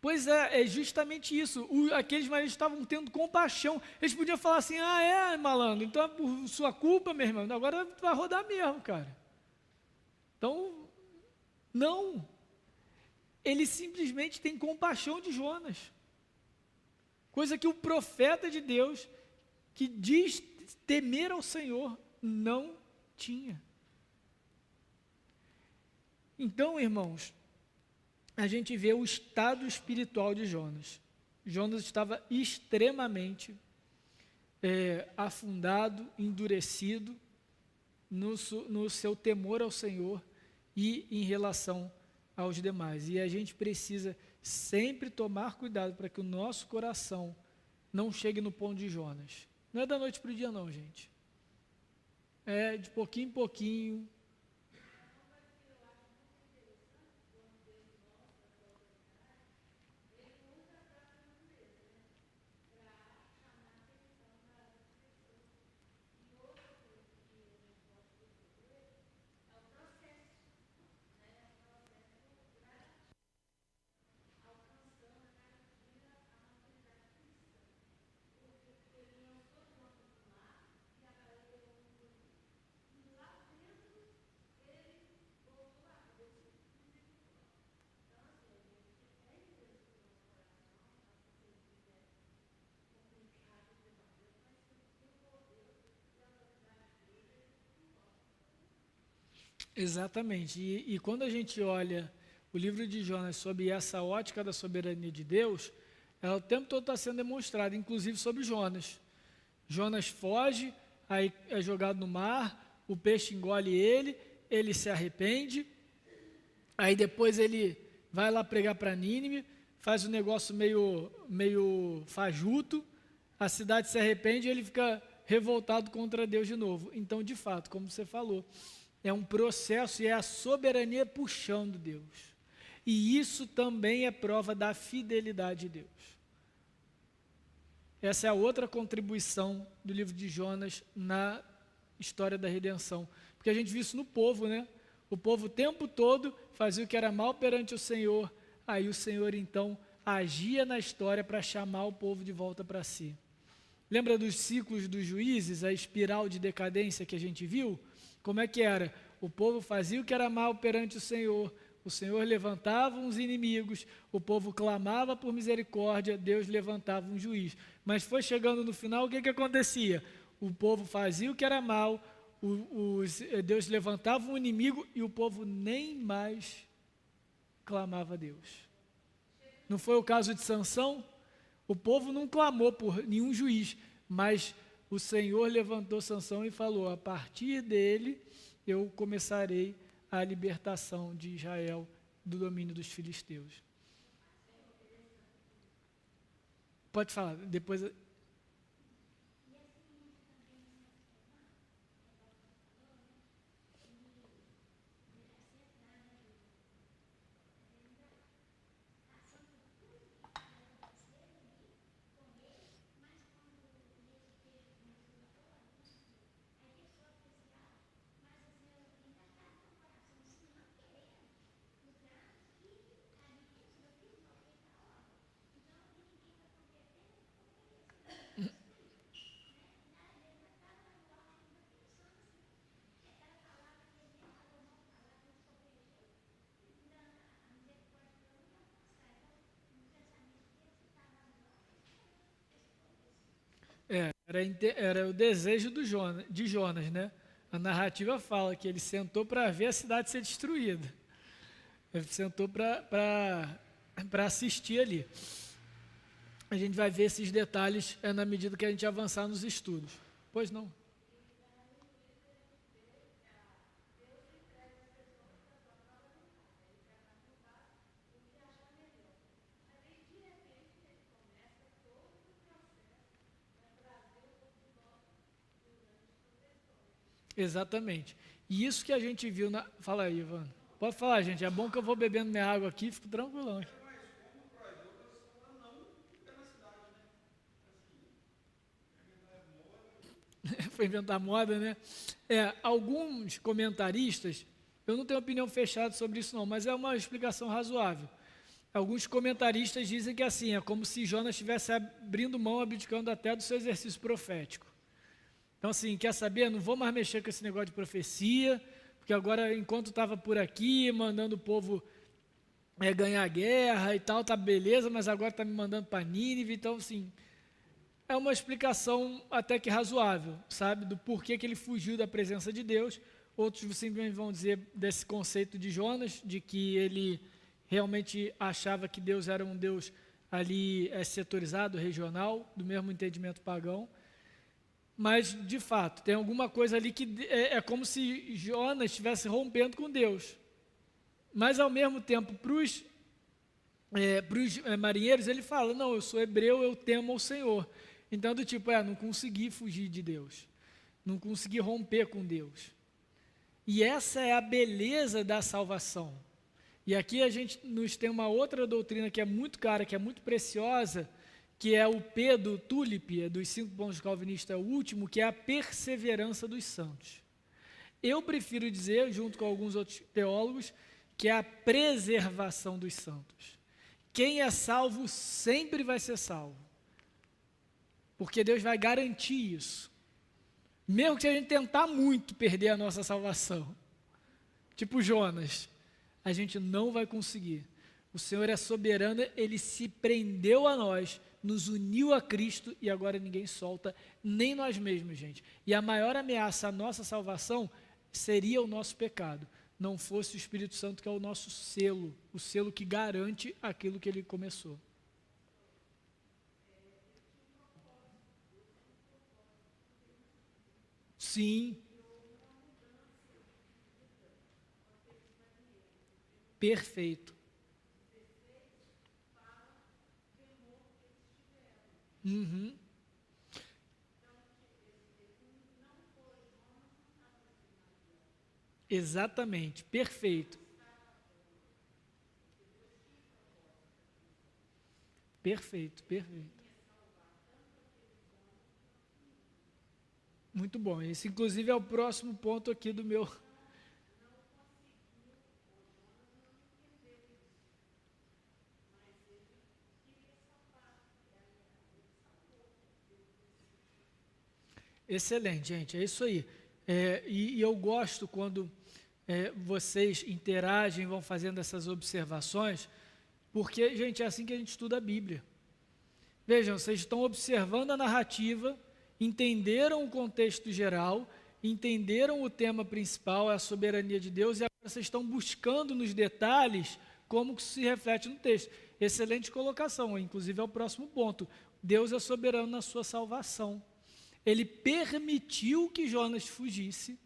Speaker 1: Pois é justamente isso. Aqueles marinheiros estavam tendo compaixão. Eles podiam falar assim: ah, é, malandro, então é por sua culpa, meu irmão, agora vai rodar mesmo, cara. Então, não. Eles simplesmente têm compaixão de Jonas. Coisa que o profeta de Deus, que diz temer ao Senhor, não tinha. Então, irmãos, a gente vê o estado espiritual de Jonas. Jonas estava extremamente afundado, endurecido no seu temor ao Senhor e em relação aos demais. E a gente precisa sempre tomar cuidado para que o nosso coração não chegue no ponto de Jonas. Não é da noite para o dia não, gente. É de pouquinho em pouquinho. Exatamente. E quando a gente olha o livro de Jonas sob essa ótica da soberania de Deus, ela o tempo todo está sendo demonstrada, inclusive sobre Jonas. Jonas foge, aí é jogado no mar, o peixe engole ele, ele se arrepende, aí depois ele vai lá pregar para Nínive, faz um negócio meio fajuto, a cidade se arrepende e ele fica revoltado contra Deus de novo. Então, de fato, como você falou, é um processo e é a soberania puxando Deus. E isso também é prova da fidelidade de Deus. Essa é a outra contribuição do livro de Jonas na história da redenção. Porque a gente viu isso no povo, né? O povo o tempo todo fazia o que era mal perante o Senhor, aí o Senhor então agia na história para chamar o povo de volta para si. Lembra dos ciclos dos juízes, a espiral de decadência que a gente viu? Como é que era? O povo fazia o que era mal perante o Senhor levantava uns inimigos, o povo clamava por misericórdia, Deus levantava um juiz. Mas foi chegando no final, o que acontecia? O povo fazia o que era mal, Deus levantava um inimigo e o povo nem mais clamava a Deus. Não foi o caso de Sansão? O povo não clamou por nenhum juiz, mas o Senhor levantou Sansão e falou: a partir dele eu começarei a libertação de Israel do domínio dos filisteus. Pode falar, depois. Era o desejo de Jonas, né? A narrativa fala que ele sentou para ver a cidade ser destruída. Ele sentou para assistir ali. A gente vai ver esses detalhes na medida que a gente avançar nos estudos. Pois não? Exatamente. E isso que a gente viu na... Fala aí, Ivan. Pode falar, gente. É bom que eu vou bebendo minha água aqui, fico tranquilão. Foi inventar moda, né? Alguns comentaristas, eu não tenho opinião fechada sobre isso não, mas é uma explicação razoável. Alguns comentaristas dizem que assim, é como se Jonas estivesse abrindo mão, abdicando até do seu exercício profético. Então assim, quer saber? Não vou mais mexer com esse negócio de profecia, porque agora, enquanto estava por aqui, mandando o povo ganhar guerra e tal, tá beleza, mas agora está me mandando para Nínive, então assim... É uma explicação até que razoável, sabe, do porquê que ele fugiu da presença de Deus. Outros simplesmente vão dizer desse conceito de Jonas, de que ele realmente achava que Deus era um Deus ali setorizado, regional, do mesmo entendimento pagão. Mas, de fato, tem alguma coisa ali que é como se Jonas estivesse rompendo com Deus. Mas, ao mesmo tempo, para os marinheiros, ele fala, não, eu sou hebreu, eu temo ao Senhor. Então, do tipo, não consegui fugir de Deus, não consegui romper com Deus. E essa é a beleza da salvação. E aqui a gente nos tem uma outra doutrina que é muito cara, que é muito preciosa, que é o P do Tulip, dos 5 pontos calvinistas, o último, que é a perseverança dos santos. Eu prefiro dizer, junto com alguns outros teólogos, que é a preservação dos santos. Quem é salvo sempre vai ser salvo. Porque Deus vai garantir isso. Mesmo que se a gente tentar muito perder a nossa salvação, tipo Jonas, a gente não vai conseguir. O Senhor é soberano, Ele se prendeu a nós, nos uniu a Cristo e agora ninguém solta, nem nós mesmos, gente. E a maior ameaça à nossa salvação seria o nosso pecado, não fosse o Espírito Santo, que é o nosso selo, o selo que garante aquilo que Ele começou. Sim. Perfeito. Uhum. Exatamente, perfeito. Perfeito, perfeito. Muito bom. Esse, inclusive, é o próximo ponto aqui do meu. Excelente, gente. É isso aí. E eu gosto quando vocês interagem, vão fazendo essas observações, porque, gente, é assim que a gente estuda a Bíblia. Vejam, vocês estão observando a narrativa, entenderam o contexto geral, entenderam o tema principal, a soberania de Deus, e agora vocês estão buscando nos detalhes como que isso se reflete no texto. Excelente colocação, inclusive é o próximo ponto. Deus é soberano na sua salvação. Ele permitiu que Jonas fugisse,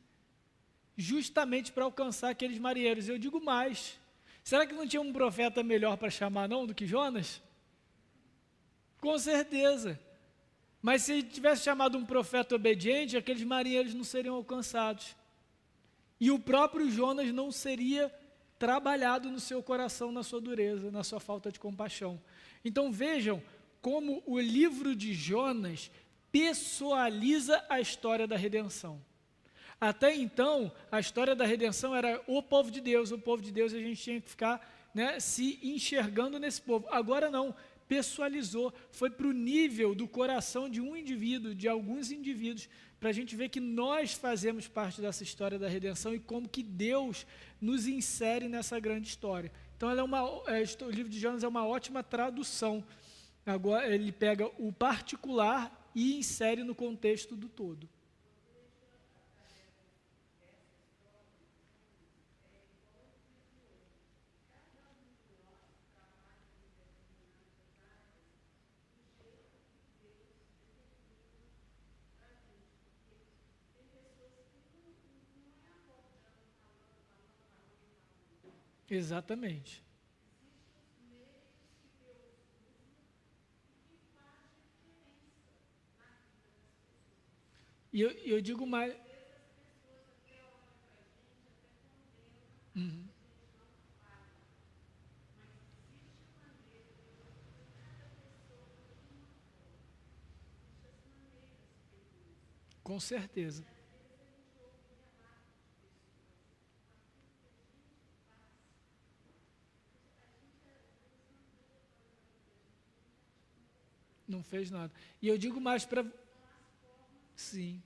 Speaker 1: justamente para alcançar aqueles marinheiros. Eu digo mais, será que não tinha um profeta melhor para chamar não do que Jonas? Com certeza. Mas se tivesse chamado um profeta obediente, aqueles marinheiros não seriam alcançados. E o próprio Jonas não seria trabalhado no seu coração, na sua dureza, na sua falta de compaixão. Então vejam como o livro de Jonas pessoaliza a história da redenção. Até então, a história da redenção era o povo de Deus, a gente tinha que ficar se enxergando nesse povo. Agora não, pessoalizou, foi para o nível do coração de um indivíduo, de alguns indivíduos, para a gente ver que nós fazemos parte dessa história da redenção e como que Deus nos insere nessa grande história. Então, o livro de Jonas é uma ótima tradução. Agora, ele pega o particular e insere no contexto do todo. Exatamente. E eu digo mais. Uhum. Com certeza. Não fez nada. E eu digo mais para. Sim.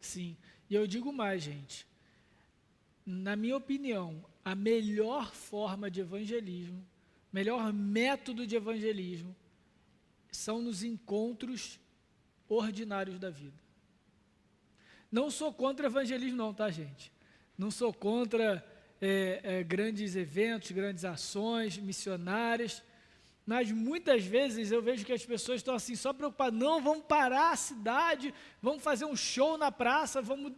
Speaker 1: Sim. E eu digo mais, gente. Na minha opinião, a melhor forma de evangelismo, melhor método de evangelismo, são nos encontros ordinários da vida. Não sou contra evangelismo não, tá, gente? Não sou contra grandes eventos, grandes ações missionárias, mas muitas vezes eu vejo que as pessoas estão assim, só preocupadas, não, vamos parar a cidade, vamos fazer um show na praça, vamos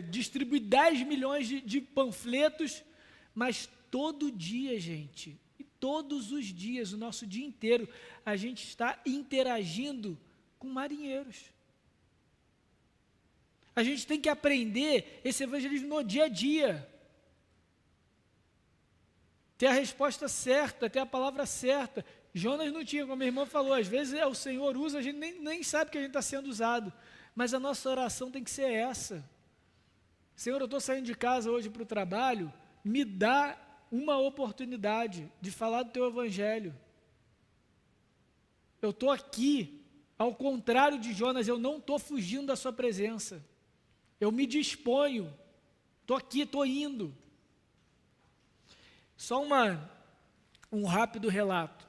Speaker 1: distribuir 10 milhões de panfletos, mas todo dia, gente, e todos os dias, o nosso dia inteiro, a gente está interagindo com marinheiros. A gente tem que aprender esse evangelismo no dia a dia. Ter a resposta certa, ter a palavra certa. Jonas não tinha, como a minha irmã falou, às vezes o Senhor usa, a gente nem sabe que a gente está sendo usado. Mas a nossa oração tem que ser essa. Senhor, eu estou saindo de casa hoje para o trabalho, me dá uma oportunidade de falar do Teu Evangelho. Eu estou aqui, ao contrário de Jonas, eu não estou fugindo da Sua presença. Eu me disponho, estou aqui, estou indo. Só um rápido relato.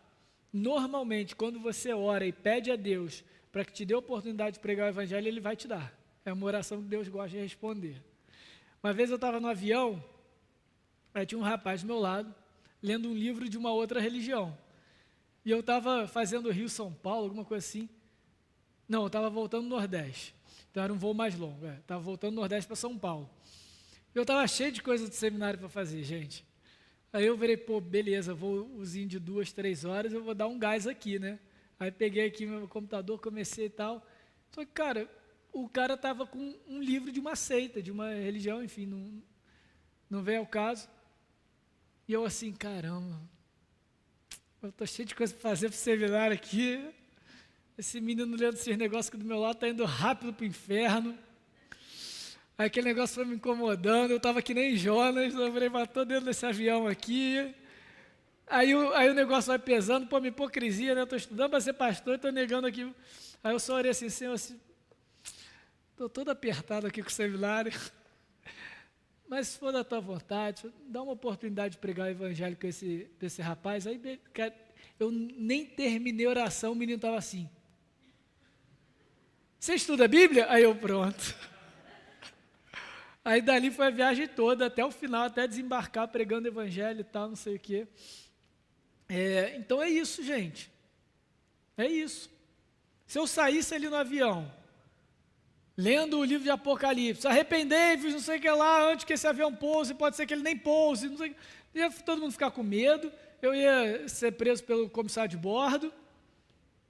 Speaker 1: Normalmente, quando você ora e pede a Deus para que te dê a oportunidade de pregar o Evangelho, Ele vai te dar. É uma oração que Deus gosta de responder. Uma vez eu estava no avião, aí tinha um rapaz do meu lado, lendo um livro de uma outra religião. E eu estava fazendo Rio-São Paulo, alguma coisa assim. Não, eu estava voltando no Nordeste. Então era um voo mais longo. Estava voltando do Nordeste para São Paulo. Eu estava cheio de coisa do seminário para fazer, gente. Aí eu virei, pô, beleza, voozinho de 2, 3 horas, eu vou dar um gás aqui, né? Aí peguei aqui meu computador, comecei e tal. Só que, cara, o cara estava com um livro de uma seita, de uma religião, enfim, não veio ao caso. E eu assim, caramba, eu estou cheio de coisa para fazer para o seminário aqui. Esse menino lendo esses negócios aqui do meu lado está indo rápido para o inferno. Aí aquele negócio foi me incomodando, eu estava que nem Jonas, eu falei, mas estou dentro desse avião aqui. Aí o negócio vai pesando, pô, minha hipocrisia, né? Eu estou estudando para ser pastor e estou negando aqui. Aí eu só orei assim, Senhor, estou todo apertado aqui com o seminário. Mas se for da tua vontade, dá uma oportunidade de pregar o evangelho com esse rapaz. Aí, cara, eu nem terminei a oração, o menino estava assim. Você estuda a Bíblia? Aí eu, pronto. Aí dali foi a viagem toda, até o final, até desembarcar, pregando o evangelho e tal, não sei o quê. Então é isso, gente. É isso. Se eu saísse ali no avião, lendo o livro de Apocalipse, arrependei-vos, não sei o que lá, antes que esse avião pouse, pode ser que ele nem pouse, não sei, ia todo mundo ficar com medo, eu ia ser preso pelo comissário de bordo,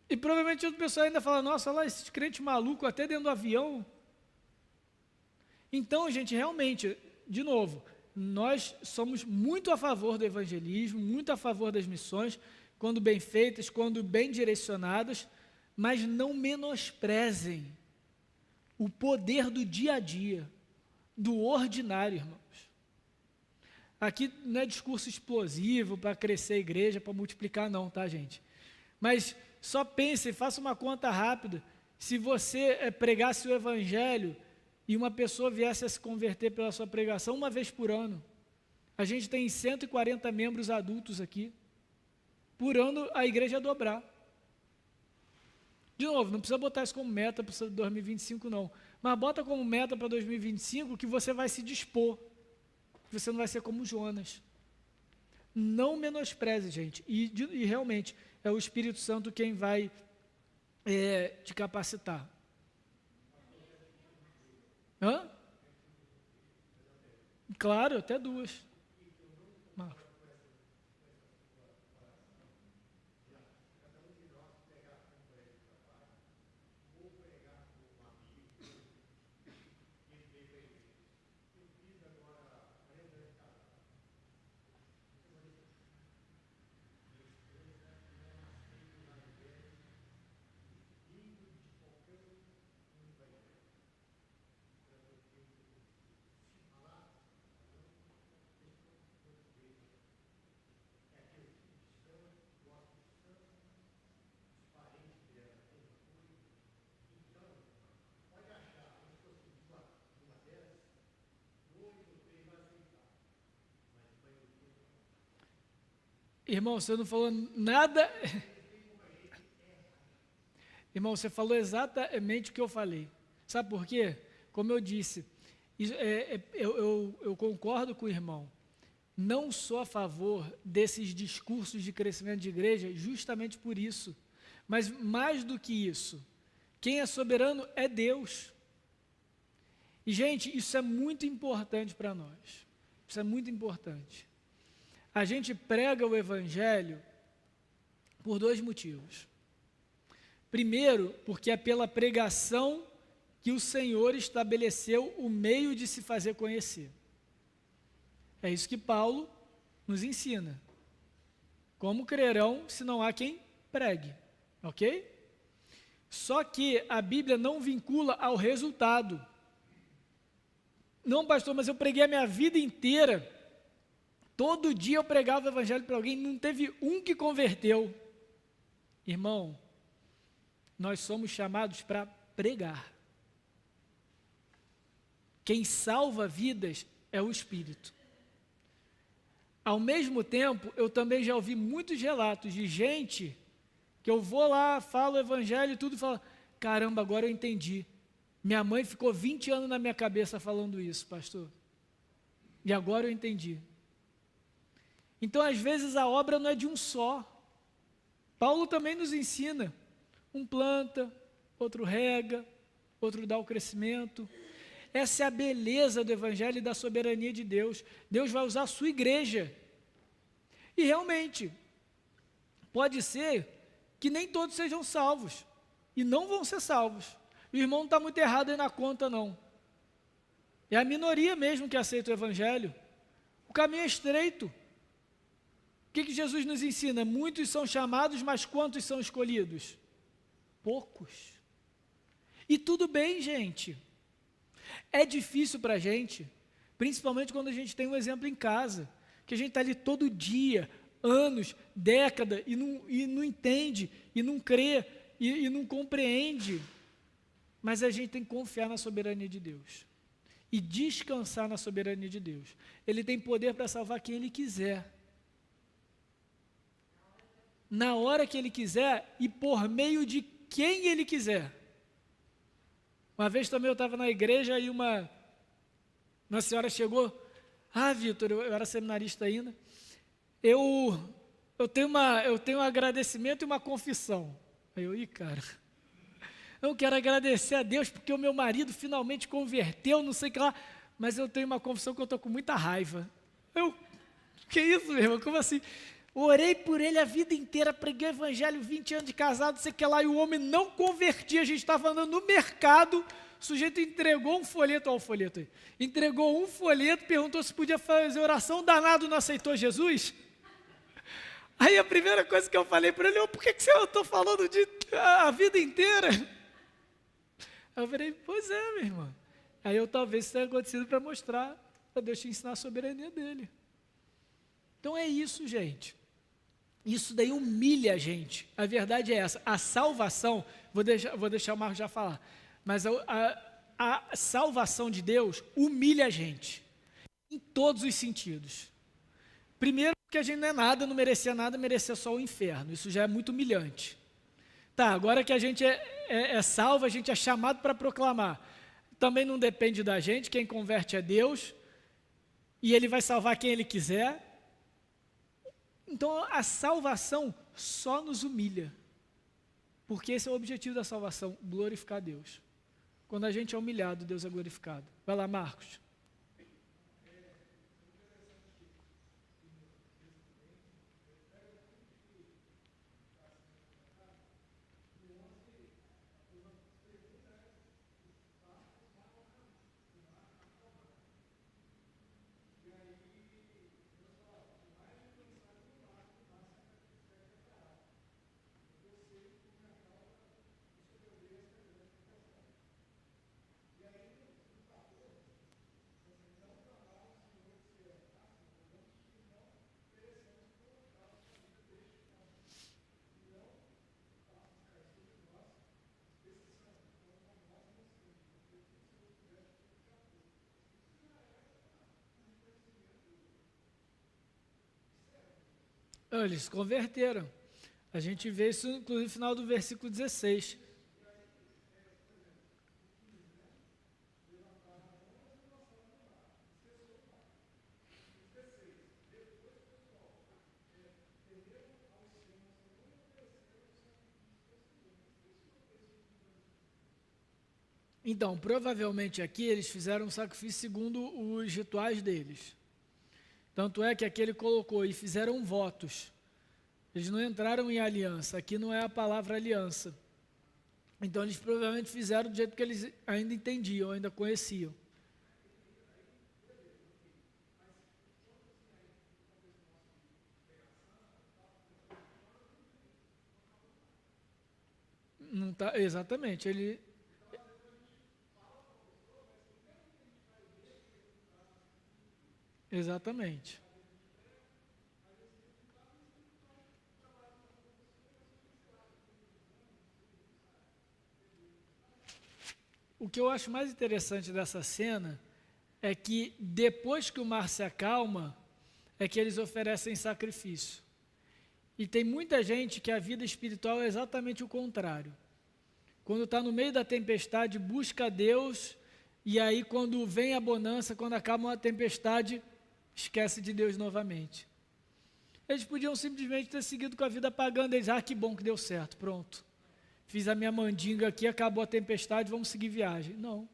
Speaker 1: e provavelmente o pessoal ainda fala, nossa, olha lá, esse crente maluco até dentro do avião. Então, gente, realmente, de novo, nós somos muito a favor do evangelismo, muito a favor das missões, quando bem feitas, quando bem direcionadas, mas não menosprezem o poder do dia a dia, do ordinário, irmãos. Aqui não é discurso explosivo para crescer a igreja, para multiplicar não, tá, gente? Mas Só pense, faça uma conta rápida. Se você pregasse o evangelho e uma pessoa viesse a se converter pela sua pregação uma vez por ano, a gente tem 140 membros adultos aqui. Por ano a igreja ia dobrar. De novo, não precisa botar isso como meta para 2025 não, mas bota como meta para 2025 que você vai se dispor, que você não vai ser como Jonas. Não menospreze, gente, e realmente é o Espírito Santo quem vai te capacitar. Hã? Claro, até 2. Marcos. Irmão, você não falou nada. Irmão, você falou exatamente o que eu falei. Sabe por quê? Como eu disse, eu concordo com o irmão. Não sou a favor desses discursos de crescimento de igreja justamente por isso. Mas mais do que isso, quem é soberano é Deus. E, gente, isso é muito importante para nós. Isso é muito importante. A gente prega o evangelho por 2 motivos. Primeiro, porque é pela pregação que o Senhor estabeleceu o meio de se fazer conhecer. É isso que Paulo nos ensina. Como crerão se não há quem pregue, ok? Só que a Bíblia não vincula ao resultado. Não, pastor, mas eu preguei a minha vida inteira. Todo dia eu pregava o evangelho para alguém, não teve um que converteu. Irmão, nós somos chamados para pregar. Quem salva vidas é o Espírito. Ao mesmo tempo, eu também já ouvi muitos relatos de gente que eu vou lá, falo o evangelho e tudo, e falo, caramba, agora eu entendi. Minha mãe ficou 20 anos na minha cabeça falando isso, pastor. E agora eu entendi. Então, às vezes, a obra não é de um só. Paulo também nos ensina. Um planta, outro rega, outro dá o crescimento. Essa é a beleza do evangelho e da soberania de Deus. Deus vai usar a sua igreja. E realmente, pode ser que nem todos sejam salvos. E não vão ser salvos. O irmão não está muito errado aí na conta, não. É a minoria mesmo que aceita o evangelho. O caminho é estreito. O que Jesus nos ensina? Muitos são chamados, mas quantos são escolhidos? Poucos. E tudo bem, gente. É difícil para a gente, principalmente quando a gente tem um exemplo em casa, que a gente está ali todo dia, anos, década, e não entende, e não crê, e não compreende. Mas a gente tem que confiar na soberania de Deus e descansar na soberania de Deus. Ele tem poder para salvar quem Ele quiser, na hora que Ele quiser e por meio de quem Ele quiser. Uma vez também eu estava na igreja e uma senhora chegou, Vitor, eu era seminarista ainda, eu tenho um agradecimento e uma confissão. Aí eu, cara, eu quero agradecer a Deus porque o meu marido finalmente converteu, não sei o que lá, mas eu tenho uma confissão que eu estou com muita raiva. Que isso, meu irmão, como assim? Orei por ele a vida inteira, preguei o evangelho, 20 anos de casado, sei que lá, e o homem não convertia. A gente estava andando no mercado, o sujeito entregou um folheto, olha o folheto aí, entregou um folheto, perguntou se podia fazer oração, danado não aceitou Jesus. Aí a primeira coisa que eu falei para ele, por que eu estou falando a vida inteira? Aí eu falei, pois é, meu irmão. Aí talvez isso tenha acontecido para mostrar, para Deus te ensinar a soberania dele. Então é isso, gente. Isso daí humilha a gente. A verdade é essa. A salvação, vou deixar o Marcos já falar, mas a salvação de Deus humilha a gente, em todos os sentidos. Primeiro, porque a gente não é nada, não merecia nada, merecia só o inferno. Isso já é muito humilhante. Tá, agora que a gente é salvo, a gente é chamado para proclamar. Também não depende da gente, quem converte é Deus, e Ele vai salvar quem Ele quiser. Então, a salvação só nos humilha, porque esse é o objetivo da salvação, glorificar a Deus. Quando a gente é humilhado, Deus é glorificado. Vai lá, Marcos. Eles se converteram. A gente vê isso, inclusive, no final do versículo 16. Então, provavelmente aqui eles fizeram um sacrifício segundo os rituais deles. Tanto é que aqui ele colocou, e fizeram votos. Eles não entraram em aliança, aqui não é a palavra aliança. Então eles provavelmente fizeram do jeito que eles ainda entendiam, ainda conheciam. Não tá, exatamente, exatamente. O que eu acho mais interessante dessa cena é que depois que o mar se acalma, é que eles oferecem sacrifício. E tem muita gente que a vida espiritual é exatamente o contrário. Quando está no meio da tempestade, busca a Deus, e aí quando vem a bonança, quando acaba a tempestade, esquece de Deus novamente. Eles podiam simplesmente ter seguido com a vida pagando, eles, que bom que deu certo, pronto. Fiz a minha mandinga aqui, acabou a tempestade, vamos seguir viagem. Não.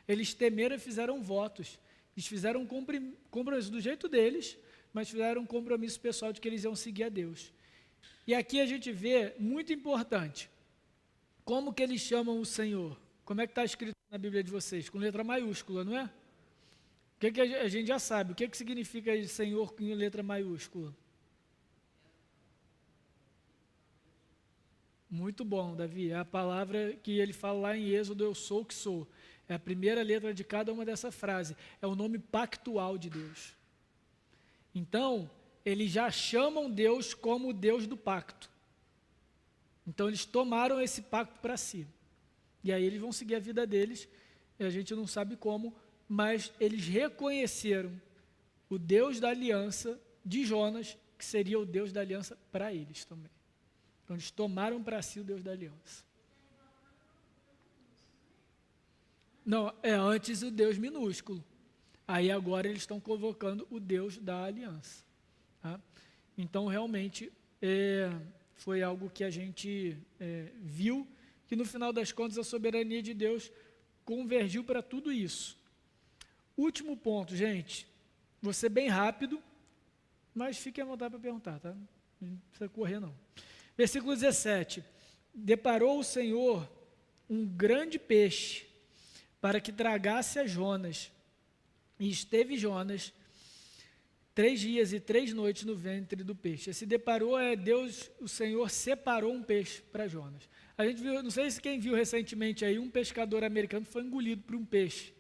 Speaker 1: Eles temeram e fizeram votos. Eles fizeram um compromisso do jeito deles, mas fizeram um compromisso pessoal de que eles iam seguir a Deus. E aqui a gente vê, muito importante, como que eles chamam o Senhor? Como é que está escrito na Bíblia de vocês? Com letra maiúscula, não é? O que a gente já sabe, o que significa Senhor com letra maiúscula? Muito bom, Davi. É a palavra que ele fala lá em Êxodo, eu sou o que sou. É a primeira letra de cada uma dessa frase. É o nome pactual de Deus. Então, eles já chamam Deus como o Deus do pacto. Então, eles tomaram esse pacto para si. E aí eles vão seguir a vida deles, e a gente não sabe como, mas eles reconheceram o Deus da aliança de Jonas, que seria o Deus da aliança para eles também. Então, eles tomaram para si o Deus da aliança. Não, é antes o Deus minúsculo. Aí agora eles estão convocando o Deus da aliança. Tá? Então, realmente, foi algo que a gente viu, que no final das contas a soberania de Deus convergiu para tudo isso. Último ponto, gente. Vou ser bem rápido, mas fiquem à vontade para perguntar, tá? Não precisa correr, não. Versículo 17. Deparou o Senhor um grande peixe para que tragasse a Jonas. E esteve Jonas 3 dias e 3 noites no ventre do peixe. Esse deparou Deus, o Senhor separou um peixe para Jonas. A gente viu, não sei se quem viu recentemente aí, um pescador americano foi engolido por um peixe,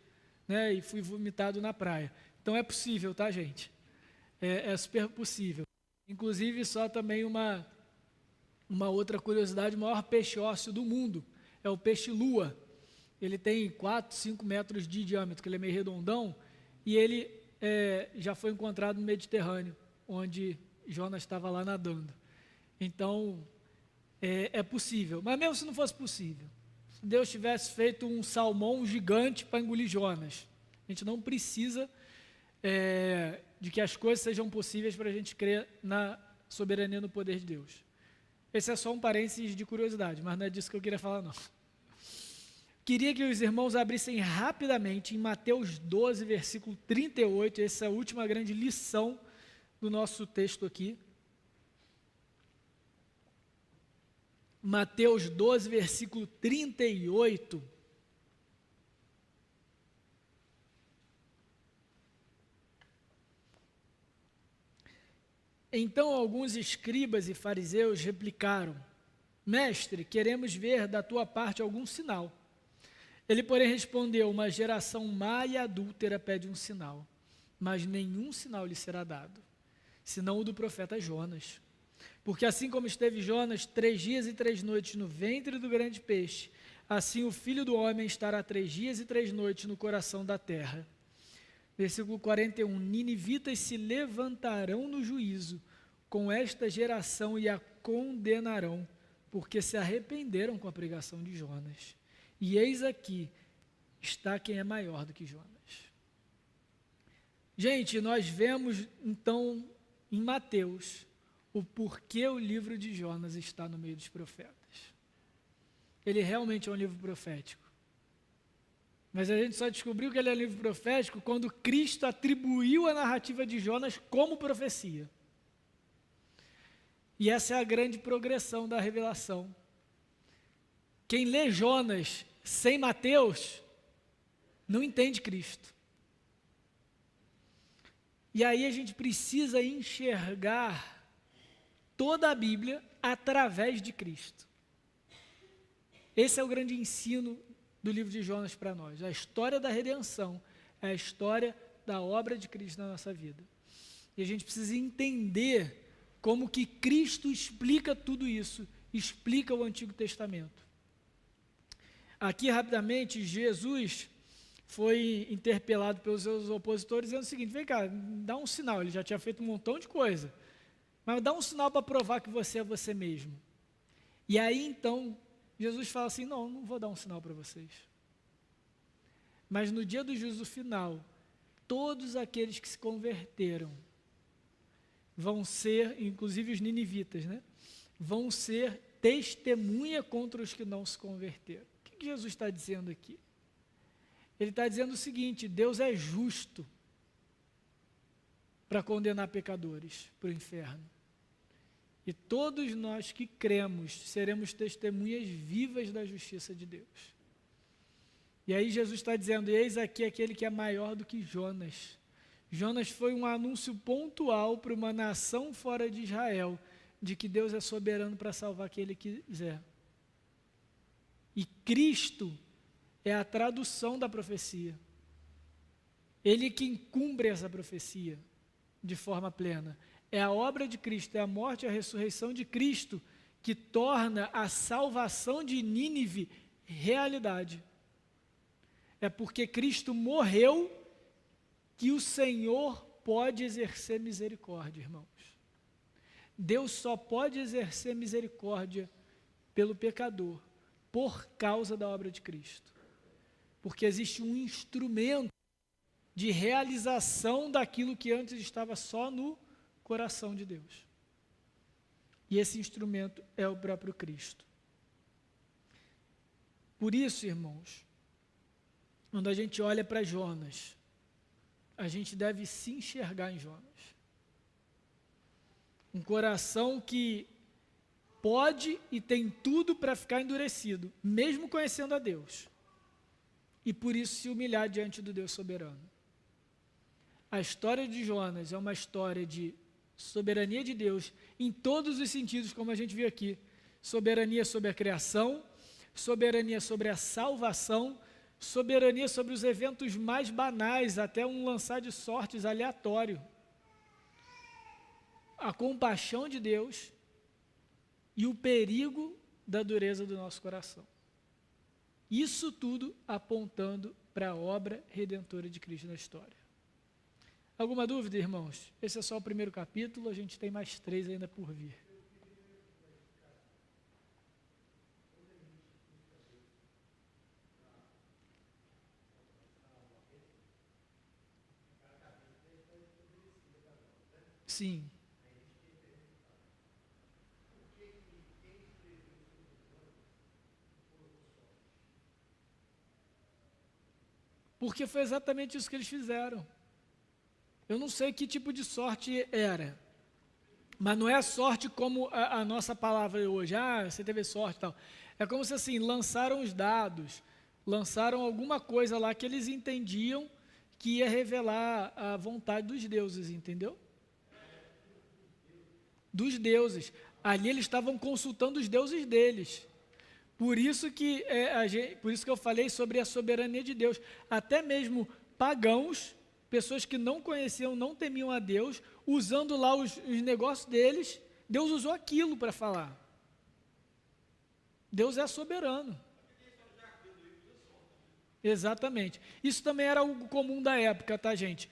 Speaker 1: né, e foi vomitado na praia. Então é possível, tá, gente? É super possível. Inclusive, só também uma outra curiosidade, o maior peixe ósseo do mundo é o peixe-lua. Ele tem 4, 5 metros de diâmetro, que ele é meio redondão, e ele já foi encontrado no Mediterrâneo, onde Jonas estava lá nadando. Então, é possível. Mas mesmo se não fosse possível, se Deus tivesse feito um salmão gigante para engolir Jonas, a gente não precisa de que as coisas sejam possíveis para a gente crer na soberania e no poder de Deus. Esse é só um parênteses de curiosidade, mas não é disso que eu queria falar, não. Queria que os irmãos abrissem rapidamente em Mateus 12, versículo 38, essa é a última grande lição do nosso texto aqui. Mateus 12, versículo 38. Então alguns escribas e fariseus replicaram: Mestre, queremos ver da tua parte algum sinal. Ele, porém, respondeu: uma geração má e adúltera pede um sinal, mas nenhum sinal lhe será dado, senão o do profeta Jonas. Porque assim como esteve Jonas 3 dias e 3 noites no ventre do grande peixe, assim o Filho do Homem estará 3 dias e 3 noites no coração da terra. Versículo 41, ninivitas se levantarão no juízo com esta geração e a condenarão, porque se arrependeram com a pregação de Jonas. E eis aqui está quem é maior do que Jonas. Gente, nós vemos então em Mateus o porquê o livro de Jonas está no meio dos profetas. Ele realmente é um livro profético. Mas a gente só descobriu que ele é um livro profético quando Cristo atribuiu a narrativa de Jonas como profecia. E essa é a grande progressão da revelação. Quem lê Jonas sem Mateus não entende Cristo. E aí a gente precisa enxergar toda a Bíblia através de Cristo. Esse é o grande ensino do livro de Jonas para nós. A história da redenção é a história da obra de Cristo na nossa vida. E a gente precisa entender como que Cristo explica tudo isso, explica o Antigo Testamento. Aqui, rapidamente, Jesus foi interpelado pelos seus opositores dizendo o seguinte: vem cá, dá um sinal. Ele já tinha feito um montão de coisa, mas dá um sinal para provar que você é você mesmo. E aí, então, Jesus fala assim: não vou dar um sinal para vocês. Mas no dia do juízo final, todos aqueles que se converteram vão ser, inclusive os ninivitas, né? Vão ser testemunha contra os que não se converteram. O que Jesus está dizendo aqui? Ele está dizendo o seguinte: Deus é justo para condenar pecadores para o inferno. E todos nós que cremos seremos testemunhas vivas da justiça de Deus. E aí Jesus está dizendo: eis aqui aquele que é maior do que Jonas. Jonas foi um anúncio pontual para uma nação fora de Israel, de que Deus é soberano para salvar quem Ele quiser. E Cristo é a tradução da profecia. Ele que cumpre essa profecia de forma plena. É a obra de Cristo, é a morte e a ressurreição de Cristo que torna a salvação de Nínive realidade. É porque Cristo morreu que o Senhor pode exercer misericórdia, irmãos. Deus só pode exercer misericórdia pelo pecador, por causa da obra de Cristo. Porque existe um instrumento de realização daquilo que antes estava só no coração de Deus. E esse instrumento é o próprio Cristo. Por isso, irmãos, quando a gente olha para Jonas, a gente deve se enxergar em Jonas. Um coração que pode e tem tudo para ficar endurecido, mesmo conhecendo a Deus. E por isso se humilhar diante do Deus soberano. A história de Jonas é uma história de soberania de Deus em todos os sentidos, como a gente viu aqui. Soberania sobre a criação, soberania sobre a salvação, soberania sobre os eventos mais banais, até um lançar de sortes aleatório. a compaixão de Deus e o perigo da dureza do nosso coração. Isso tudo apontando para a obra redentora de Cristo na história. Alguma dúvida, irmãos? Esse é só o primeiro capítulo, a gente tem mais 3 ainda por vir. Sim. Porque foi exatamente isso que eles fizeram. Eu não sei que tipo de sorte era, mas não é sorte como a nossa palavra hoje, você teve sorte e tal. É como se assim, lançaram os dados, lançaram alguma coisa lá que eles entendiam que ia revelar a vontade dos deuses, entendeu? Dos deuses. Ali eles estavam consultando os deuses deles. Por isso que eu falei sobre a soberania de Deus. Até mesmo pagãos, pessoas que não conheciam, não temiam a Deus, usando lá os negócios deles, Deus usou aquilo para falar. Deus é soberano. Exatamente. Isso também era algo comum da época, tá, gente?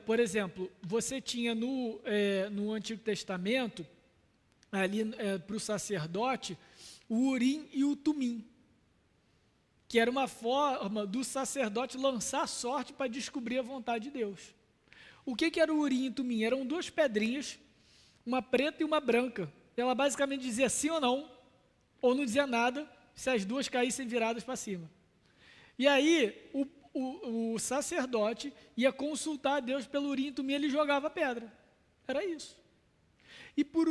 Speaker 1: Por exemplo, você tinha no Antigo Testamento, ali para o sacerdote, o Urim e o Tumim, que era uma forma do sacerdote lançar sorte para descobrir a vontade de Deus. O que era o Urim e o Tumim? Eram 2 pedrinhas, uma preta e uma branca. Ela basicamente dizia sim ou não dizia nada, se as 2 caíssem viradas para cima. E aí, o sacerdote ia consultar a Deus pelo Urim e Tumim, ele jogava pedra. Era isso. E por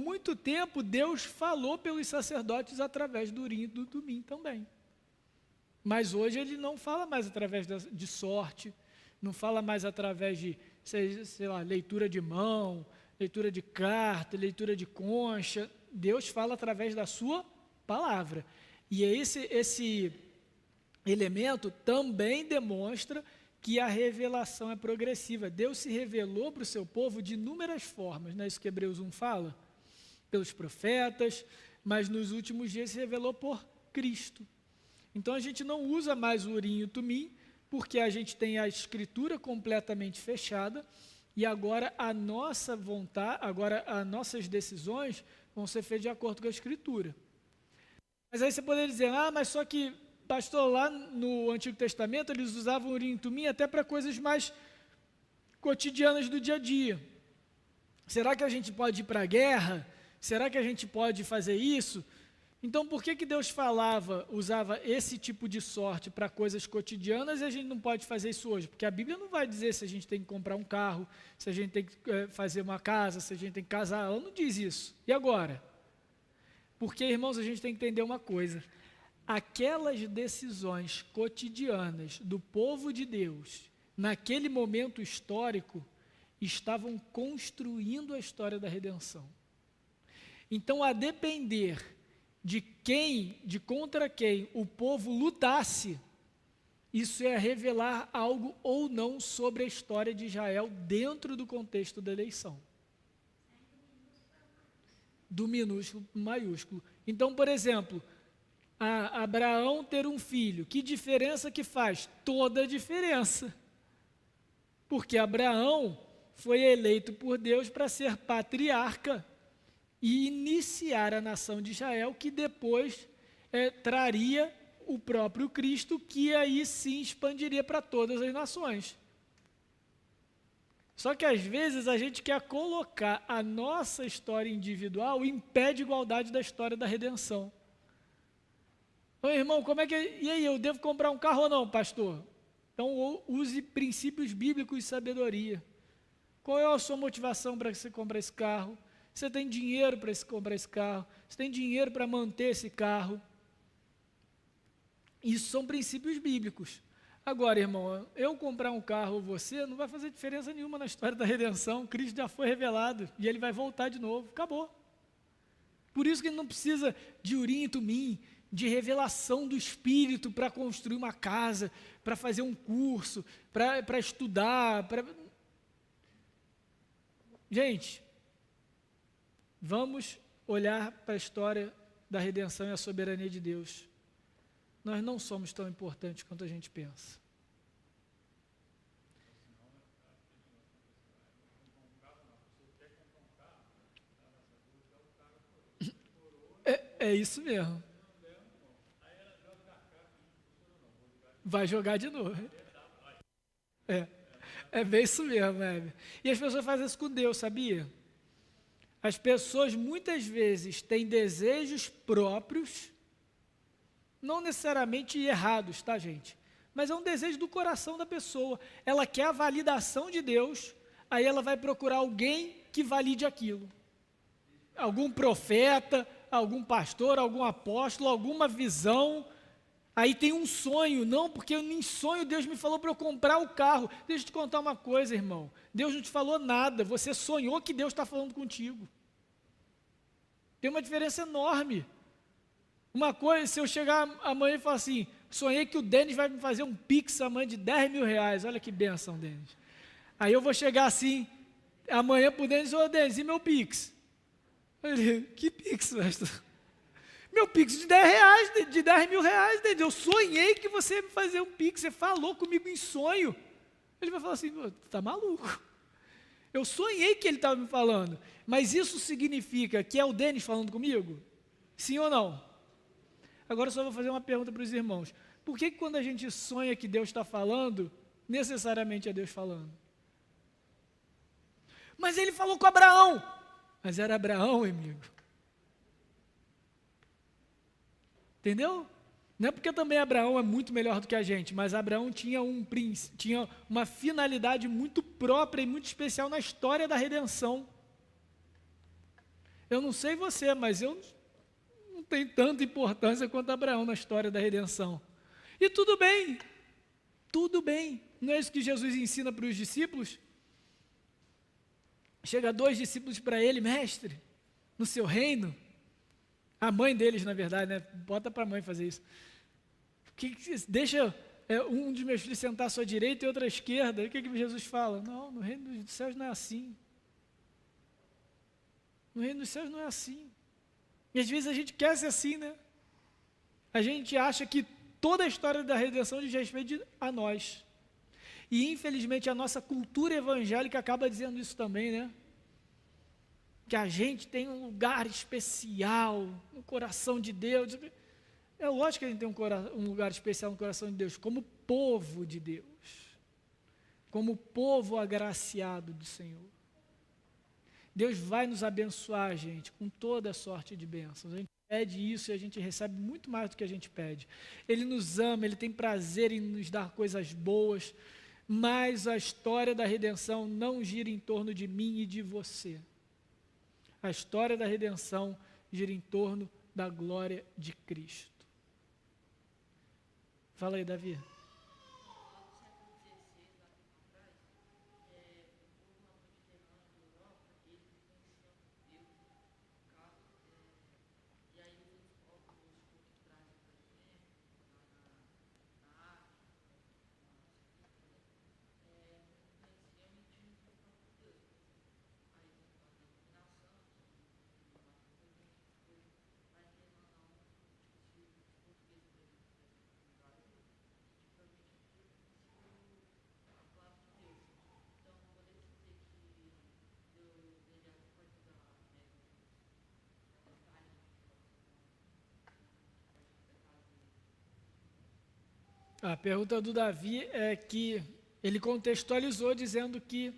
Speaker 1: muito tempo, Deus falou pelos sacerdotes através do Urim e do Tumim também. Mas hoje ele não fala mais através de sorte, não fala mais através de, sei lá, leitura de mão, leitura de carta, leitura de concha. Deus fala através da sua palavra. E esse elemento também demonstra que a revelação é progressiva. Deus se revelou para o seu povo de inúmeras formas, não é isso que Hebreus 1 fala? Pelos profetas, mas nos últimos dias se revelou por Cristo. Então a gente não usa mais o Urim e o Tumim, porque a gente tem a escritura completamente fechada, e agora a nossa vontade, agora as nossas decisões vão ser feitas de acordo com a escritura. Mas aí você poderia dizer, mas só que, pastor, lá no Antigo Testamento eles usavam o Urim e Tumim até para coisas mais cotidianas do dia a dia. Será que a gente pode ir para a guerra? Será que a gente pode fazer isso? Então, por que Deus usava esse tipo de sorte para coisas cotidianas e a gente não pode fazer isso hoje? Porque a Bíblia não vai dizer se a gente tem que comprar um carro, se a gente tem que fazer uma casa, se a gente tem que casar, ela não diz isso. E agora? Porque, irmãos, a gente tem que entender uma coisa. Aquelas decisões cotidianas do povo de Deus, naquele momento histórico, estavam construindo a história da redenção. Então, a depender de contra quem o povo lutasse, isso é revelar algo ou não sobre a história de Israel dentro do contexto da eleição. Do minúsculo para o maiúsculo. Então, por exemplo, Abraão ter um filho, que diferença que faz? Toda a diferença. Porque Abraão foi eleito por Deus para ser patriarca e iniciar a nação de Israel, que depois traria o próprio Cristo, que aí sim expandiria para todas as nações. Só que às vezes a gente quer colocar a nossa história individual em pé de igualdade da história da redenção. Então, irmão, e aí, eu devo comprar um carro ou não, pastor? Então, use princípios bíblicos de sabedoria. Qual é a sua motivação para você comprar esse carro? Você tem dinheiro para comprar esse carro? Você tem dinheiro para manter esse carro? Isso são princípios bíblicos. Agora, irmão, eu comprar um carro ou você, não vai fazer diferença nenhuma na história da redenção. Cristo já foi revelado e ele vai voltar de novo. Acabou. Por isso que ele não precisa de Urim e Tumim, de revelação do Espírito para construir uma casa, para fazer um curso, para estudar. Gente, Vamos olhar para a história da redenção e a soberania de Deus. Nós não somos tão importantes quanto a gente pensa. É isso mesmo. Vai jogar de novo. É bem isso mesmo, Hebe. E as pessoas fazem isso com Deus, sabia? As pessoas muitas vezes têm desejos próprios, não necessariamente errados, tá, gente? Mas é um desejo do coração da pessoa. Ela quer a validação de Deus, aí ela vai procurar alguém que valide aquilo. Algum profeta, algum pastor, algum apóstolo, alguma visão. Aí tem um sonho, não, porque em sonho Deus me falou para eu comprar o carro. Deixa eu te contar uma coisa, irmão. Deus não te falou nada, você sonhou que Deus está falando contigo. Tem uma diferença enorme. Uma coisa, se eu chegar amanhã e falar assim, sonhei que o Denis vai me fazer um pix amanhã de 10 mil reais, olha que benção, Denis. Aí eu vou chegar assim, amanhã para o Denis, ô Denis, e meu pix? Ele, que pix, mestre? Meu pix de 10 reais, de 10 mil reais, Denis. Eu sonhei que você ia me fazer um pix, você falou comigo em sonho. Ele vai falar assim, tá maluco. Eu sonhei que ele estava me falando, mas isso significa que é o Denis falando comigo? Sim ou não? Agora eu só vou fazer uma pergunta para os irmãos. Por que quando a gente sonha que Deus está falando, necessariamente é Deus falando? Mas ele falou com Abraão. Mas era Abraão, amigo. Entendeu? Não é porque também Abraão é muito melhor do que a gente, mas Abraão tinha uma finalidade muito própria e muito especial na história da redenção. Eu não sei você, mas eu não tenho tanta importância quanto Abraão na história da redenção. E tudo bem, tudo bem. Não é isso que Jesus ensina para os discípulos? Chega 2 discípulos para ele, mestre, no seu reino. A mãe deles, na verdade, né? Bota para a mãe fazer isso. Deixa um dos meus filhos sentar à sua direita e outro à esquerda. E o que Jesus fala? Não, no reino dos céus não é assim. No reino dos céus não é assim. E às vezes a gente quer ser assim, né? A gente acha que toda a história da redenção diz respeito a nós. E infelizmente a nossa cultura evangélica acaba dizendo isso também, né? Que a gente tem um lugar especial no coração de Deus. É lógico que a gente tem um lugar especial no coração de Deus, como povo de Deus, como povo agraciado do Senhor. Deus vai nos abençoar, gente, com toda a sorte de bênçãos. A gente pede isso e a gente recebe muito mais do que a gente pede. Ele nos ama, Ele tem prazer em nos dar coisas boas, mas a história da redenção não gira em torno de mim e de você. A história da redenção gira em torno da glória de Cristo. Fala aí, Davi. A pergunta do Davi é que ele contextualizou dizendo que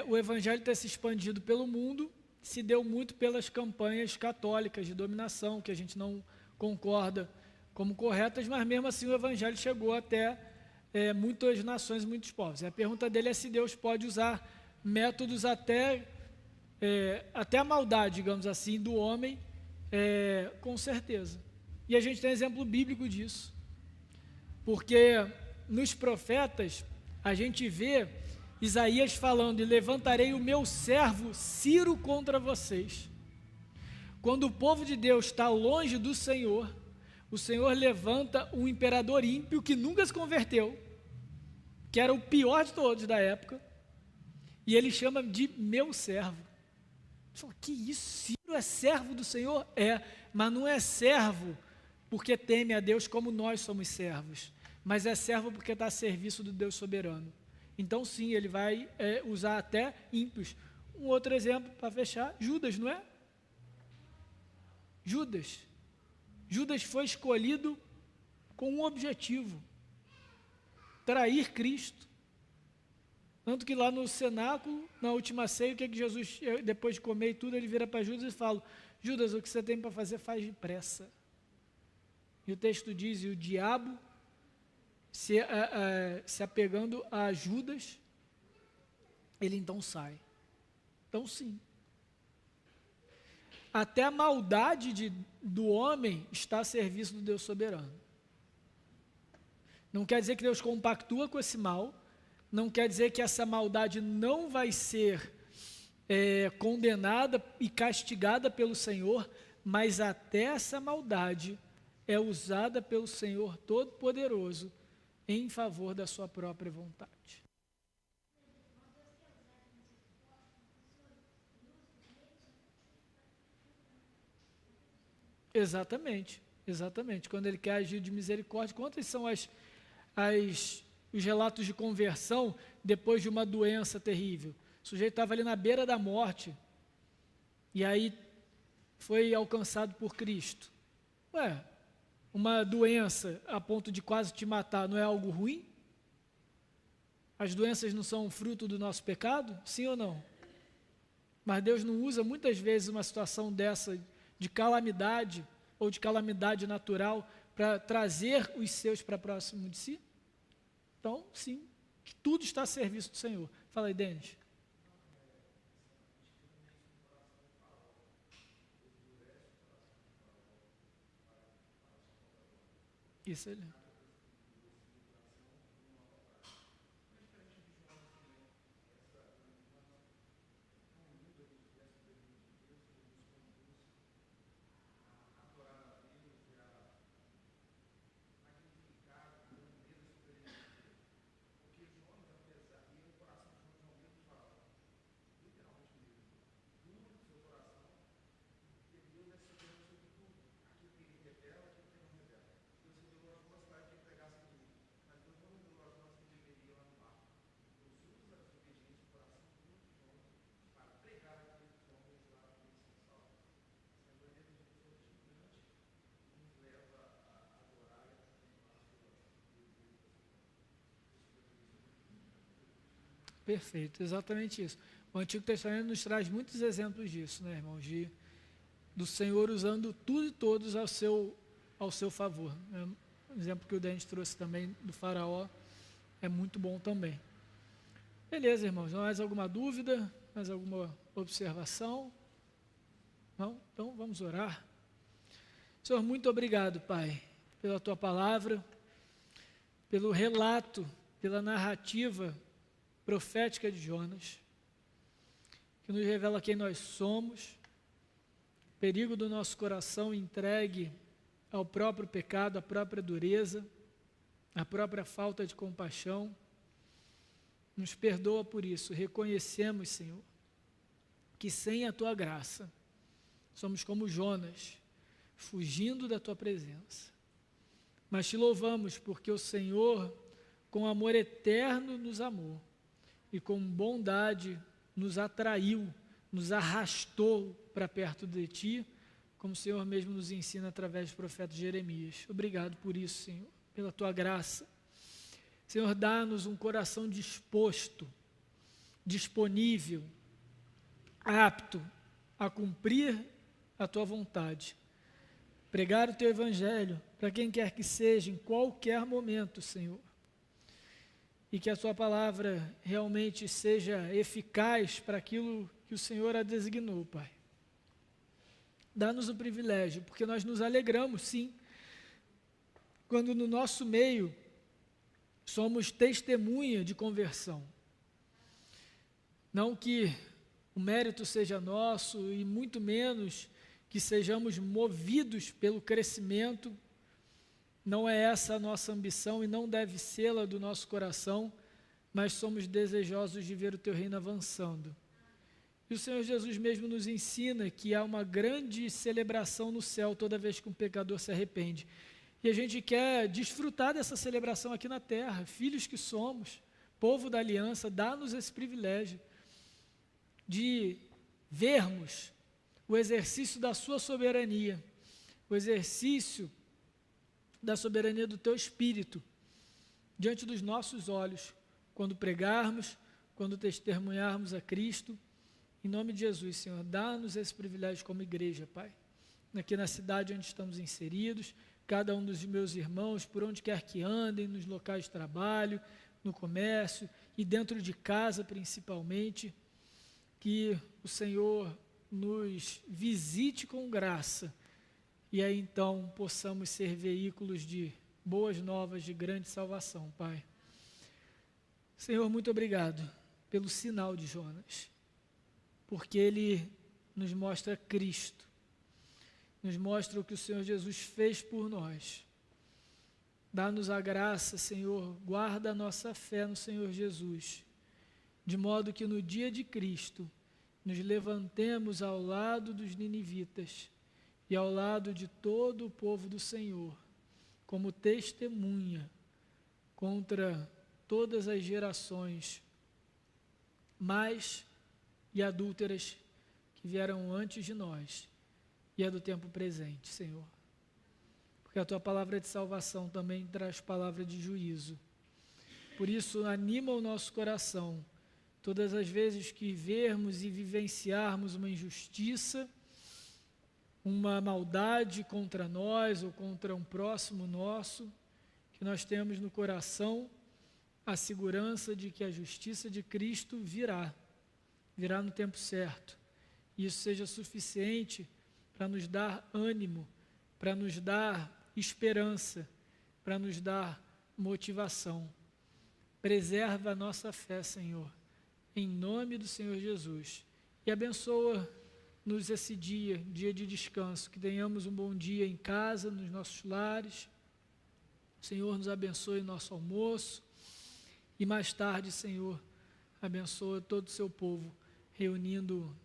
Speaker 1: o evangelho ter se expandido pelo mundo se deu muito pelas campanhas católicas de dominação, que a gente não concorda como corretas, mas mesmo assim o evangelho chegou até muitas nações, muitos povos. E a pergunta dele é se Deus pode usar métodos até a maldade, digamos assim, do homem, com certeza. E a gente tem exemplo bíblico disso. Porque nos profetas, a gente vê Isaías falando, e levantarei o meu servo Ciro contra vocês. Quando o povo de Deus está longe do Senhor, o Senhor levanta um imperador ímpio que nunca se converteu, que era o pior de todos da época, e ele chama de meu servo. Você fala, que isso? Ciro é servo do Senhor? É, mas não é servo porque teme a Deus como nós somos servos, mas é servo porque está a serviço do Deus soberano. Então sim, ele vai usar até ímpios. Um outro exemplo para fechar, Judas, não é? Judas foi escolhido com um objetivo: trair Cristo. Tanto que lá no cenáculo, na última ceia, o que Jesus, depois de comer e tudo, ele vira para Judas e fala: Judas, o que você tem para fazer, faz depressa. E o texto diz, e o diabo, se apegando a Judas, ele então sai. Então sim, até a maldade do homem está a serviço do Deus soberano. Não quer dizer que Deus compactua com esse mal, não quer dizer que essa maldade não vai ser condenada e castigada pelo Senhor, mas até essa maldade é usada pelo Senhor Todo-Poderoso em favor da sua própria vontade. Exatamente. Quando ele quer agir de misericórdia, quantas são os relatos de conversão depois de uma doença terrível? O sujeito estava ali na beira da morte e aí foi alcançado por Cristo. Uma doença a ponto de quase te matar não é algo ruim? As doenças não são fruto do nosso pecado? Sim ou não? Mas Deus não usa muitas vezes uma situação dessa de calamidade ou de calamidade natural para trazer os seus para próximo de si? Então, sim, tudo está a serviço do Senhor. Fala aí, Denis. Isso aí. Perfeito, exatamente isso. O Antigo Testamento nos traz muitos exemplos disso, né, irmãos? Do Senhor usando tudo e todos ao seu favor. O exemplo que o Denis trouxe também do faraó é muito bom também. Beleza, irmãos, mais alguma dúvida? Mais alguma observação? Não? Então vamos orar. Senhor, muito obrigado, Pai, pela Tua palavra, pelo relato, pela narrativa profética de Jonas, que nos revela quem nós somos, o perigo do nosso coração entregue ao próprio pecado, à própria dureza, à própria falta de compaixão. Nos perdoa por isso. Reconhecemos, Senhor, que sem a Tua graça somos como Jonas, fugindo da Tua presença. Mas Te louvamos porque o Senhor, com amor eterno, nos amou e com bondade nos atraiu, nos arrastou para perto de Ti, como o Senhor mesmo nos ensina através do profeta Jeremias. Obrigado por isso, Senhor, pela Tua graça. Senhor, dá-nos um coração disposto, disponível, apto a cumprir a Tua vontade. Pregar o Teu Evangelho para quem quer que seja, em qualquer momento, Senhor. E que a Tua palavra realmente seja eficaz para aquilo que o Senhor a designou, Pai. Dá-nos o privilégio, porque nós nos alegramos, sim, quando no nosso meio somos testemunha de conversão. Não que o mérito seja nosso e muito menos que sejamos movidos pelo crescimento. Não é essa a nossa ambição e não deve ser-la do nosso coração, mas somos desejosos de ver o Teu reino avançando. E o Senhor Jesus mesmo nos ensina que há uma grande celebração no céu toda vez que um pecador se arrepende. E a gente quer desfrutar dessa celebração aqui na terra, filhos que somos, povo da aliança, dá-nos esse privilégio de vermos o exercício da sua soberania, o exercício da soberania do teu Espírito, diante dos nossos olhos, quando pregarmos, quando testemunharmos a Cristo. Em nome de Jesus, Senhor, dá-nos esse privilégio como igreja, Pai, aqui na cidade onde estamos inseridos, cada um dos meus irmãos, por onde quer que andem, nos locais de trabalho, no comércio e dentro de casa principalmente, que o Senhor nos visite com graça e aí então possamos ser veículos de boas novas, de grande salvação, Pai. Senhor, muito obrigado pelo sinal de Jonas, porque ele nos mostra Cristo, nos mostra o que o Senhor Jesus fez por nós. Dá-nos a graça, Senhor, guarda a nossa fé no Senhor Jesus, de modo que no dia de Cristo nos levantemos ao lado dos ninivitas e ao lado de todo o povo do Senhor, como testemunha contra todas as gerações más e adúlteras que vieram antes de nós e é do tempo presente, Senhor. Porque a Tua palavra de salvação também traz palavra de juízo. Por isso, anima o nosso coração, todas as vezes que vermos e vivenciarmos uma injustiça, uma maldade contra nós ou contra um próximo nosso, que nós temos no coração a segurança de que a justiça de Cristo virá no tempo certo. E isso seja suficiente para nos dar ânimo, para nos dar esperança, para nos dar motivação. Preserva a nossa fé, Senhor, em nome do Senhor Jesus. E abençoa-nos esse dia de descanso, que tenhamos um bom dia em casa, nos nossos lares. O Senhor nos abençoe nosso almoço. E mais tarde, Senhor, abençoa todo o seu povo, reunido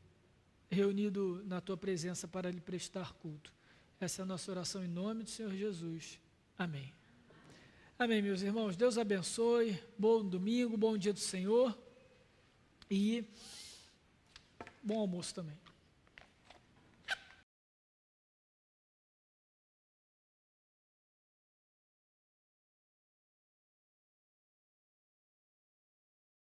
Speaker 1: na Tua presença para lhe prestar culto. Essa é a nossa oração em nome do Senhor Jesus. Amém. Amém, meus irmãos. Deus abençoe. Bom domingo, bom dia do Senhor. E bom almoço também.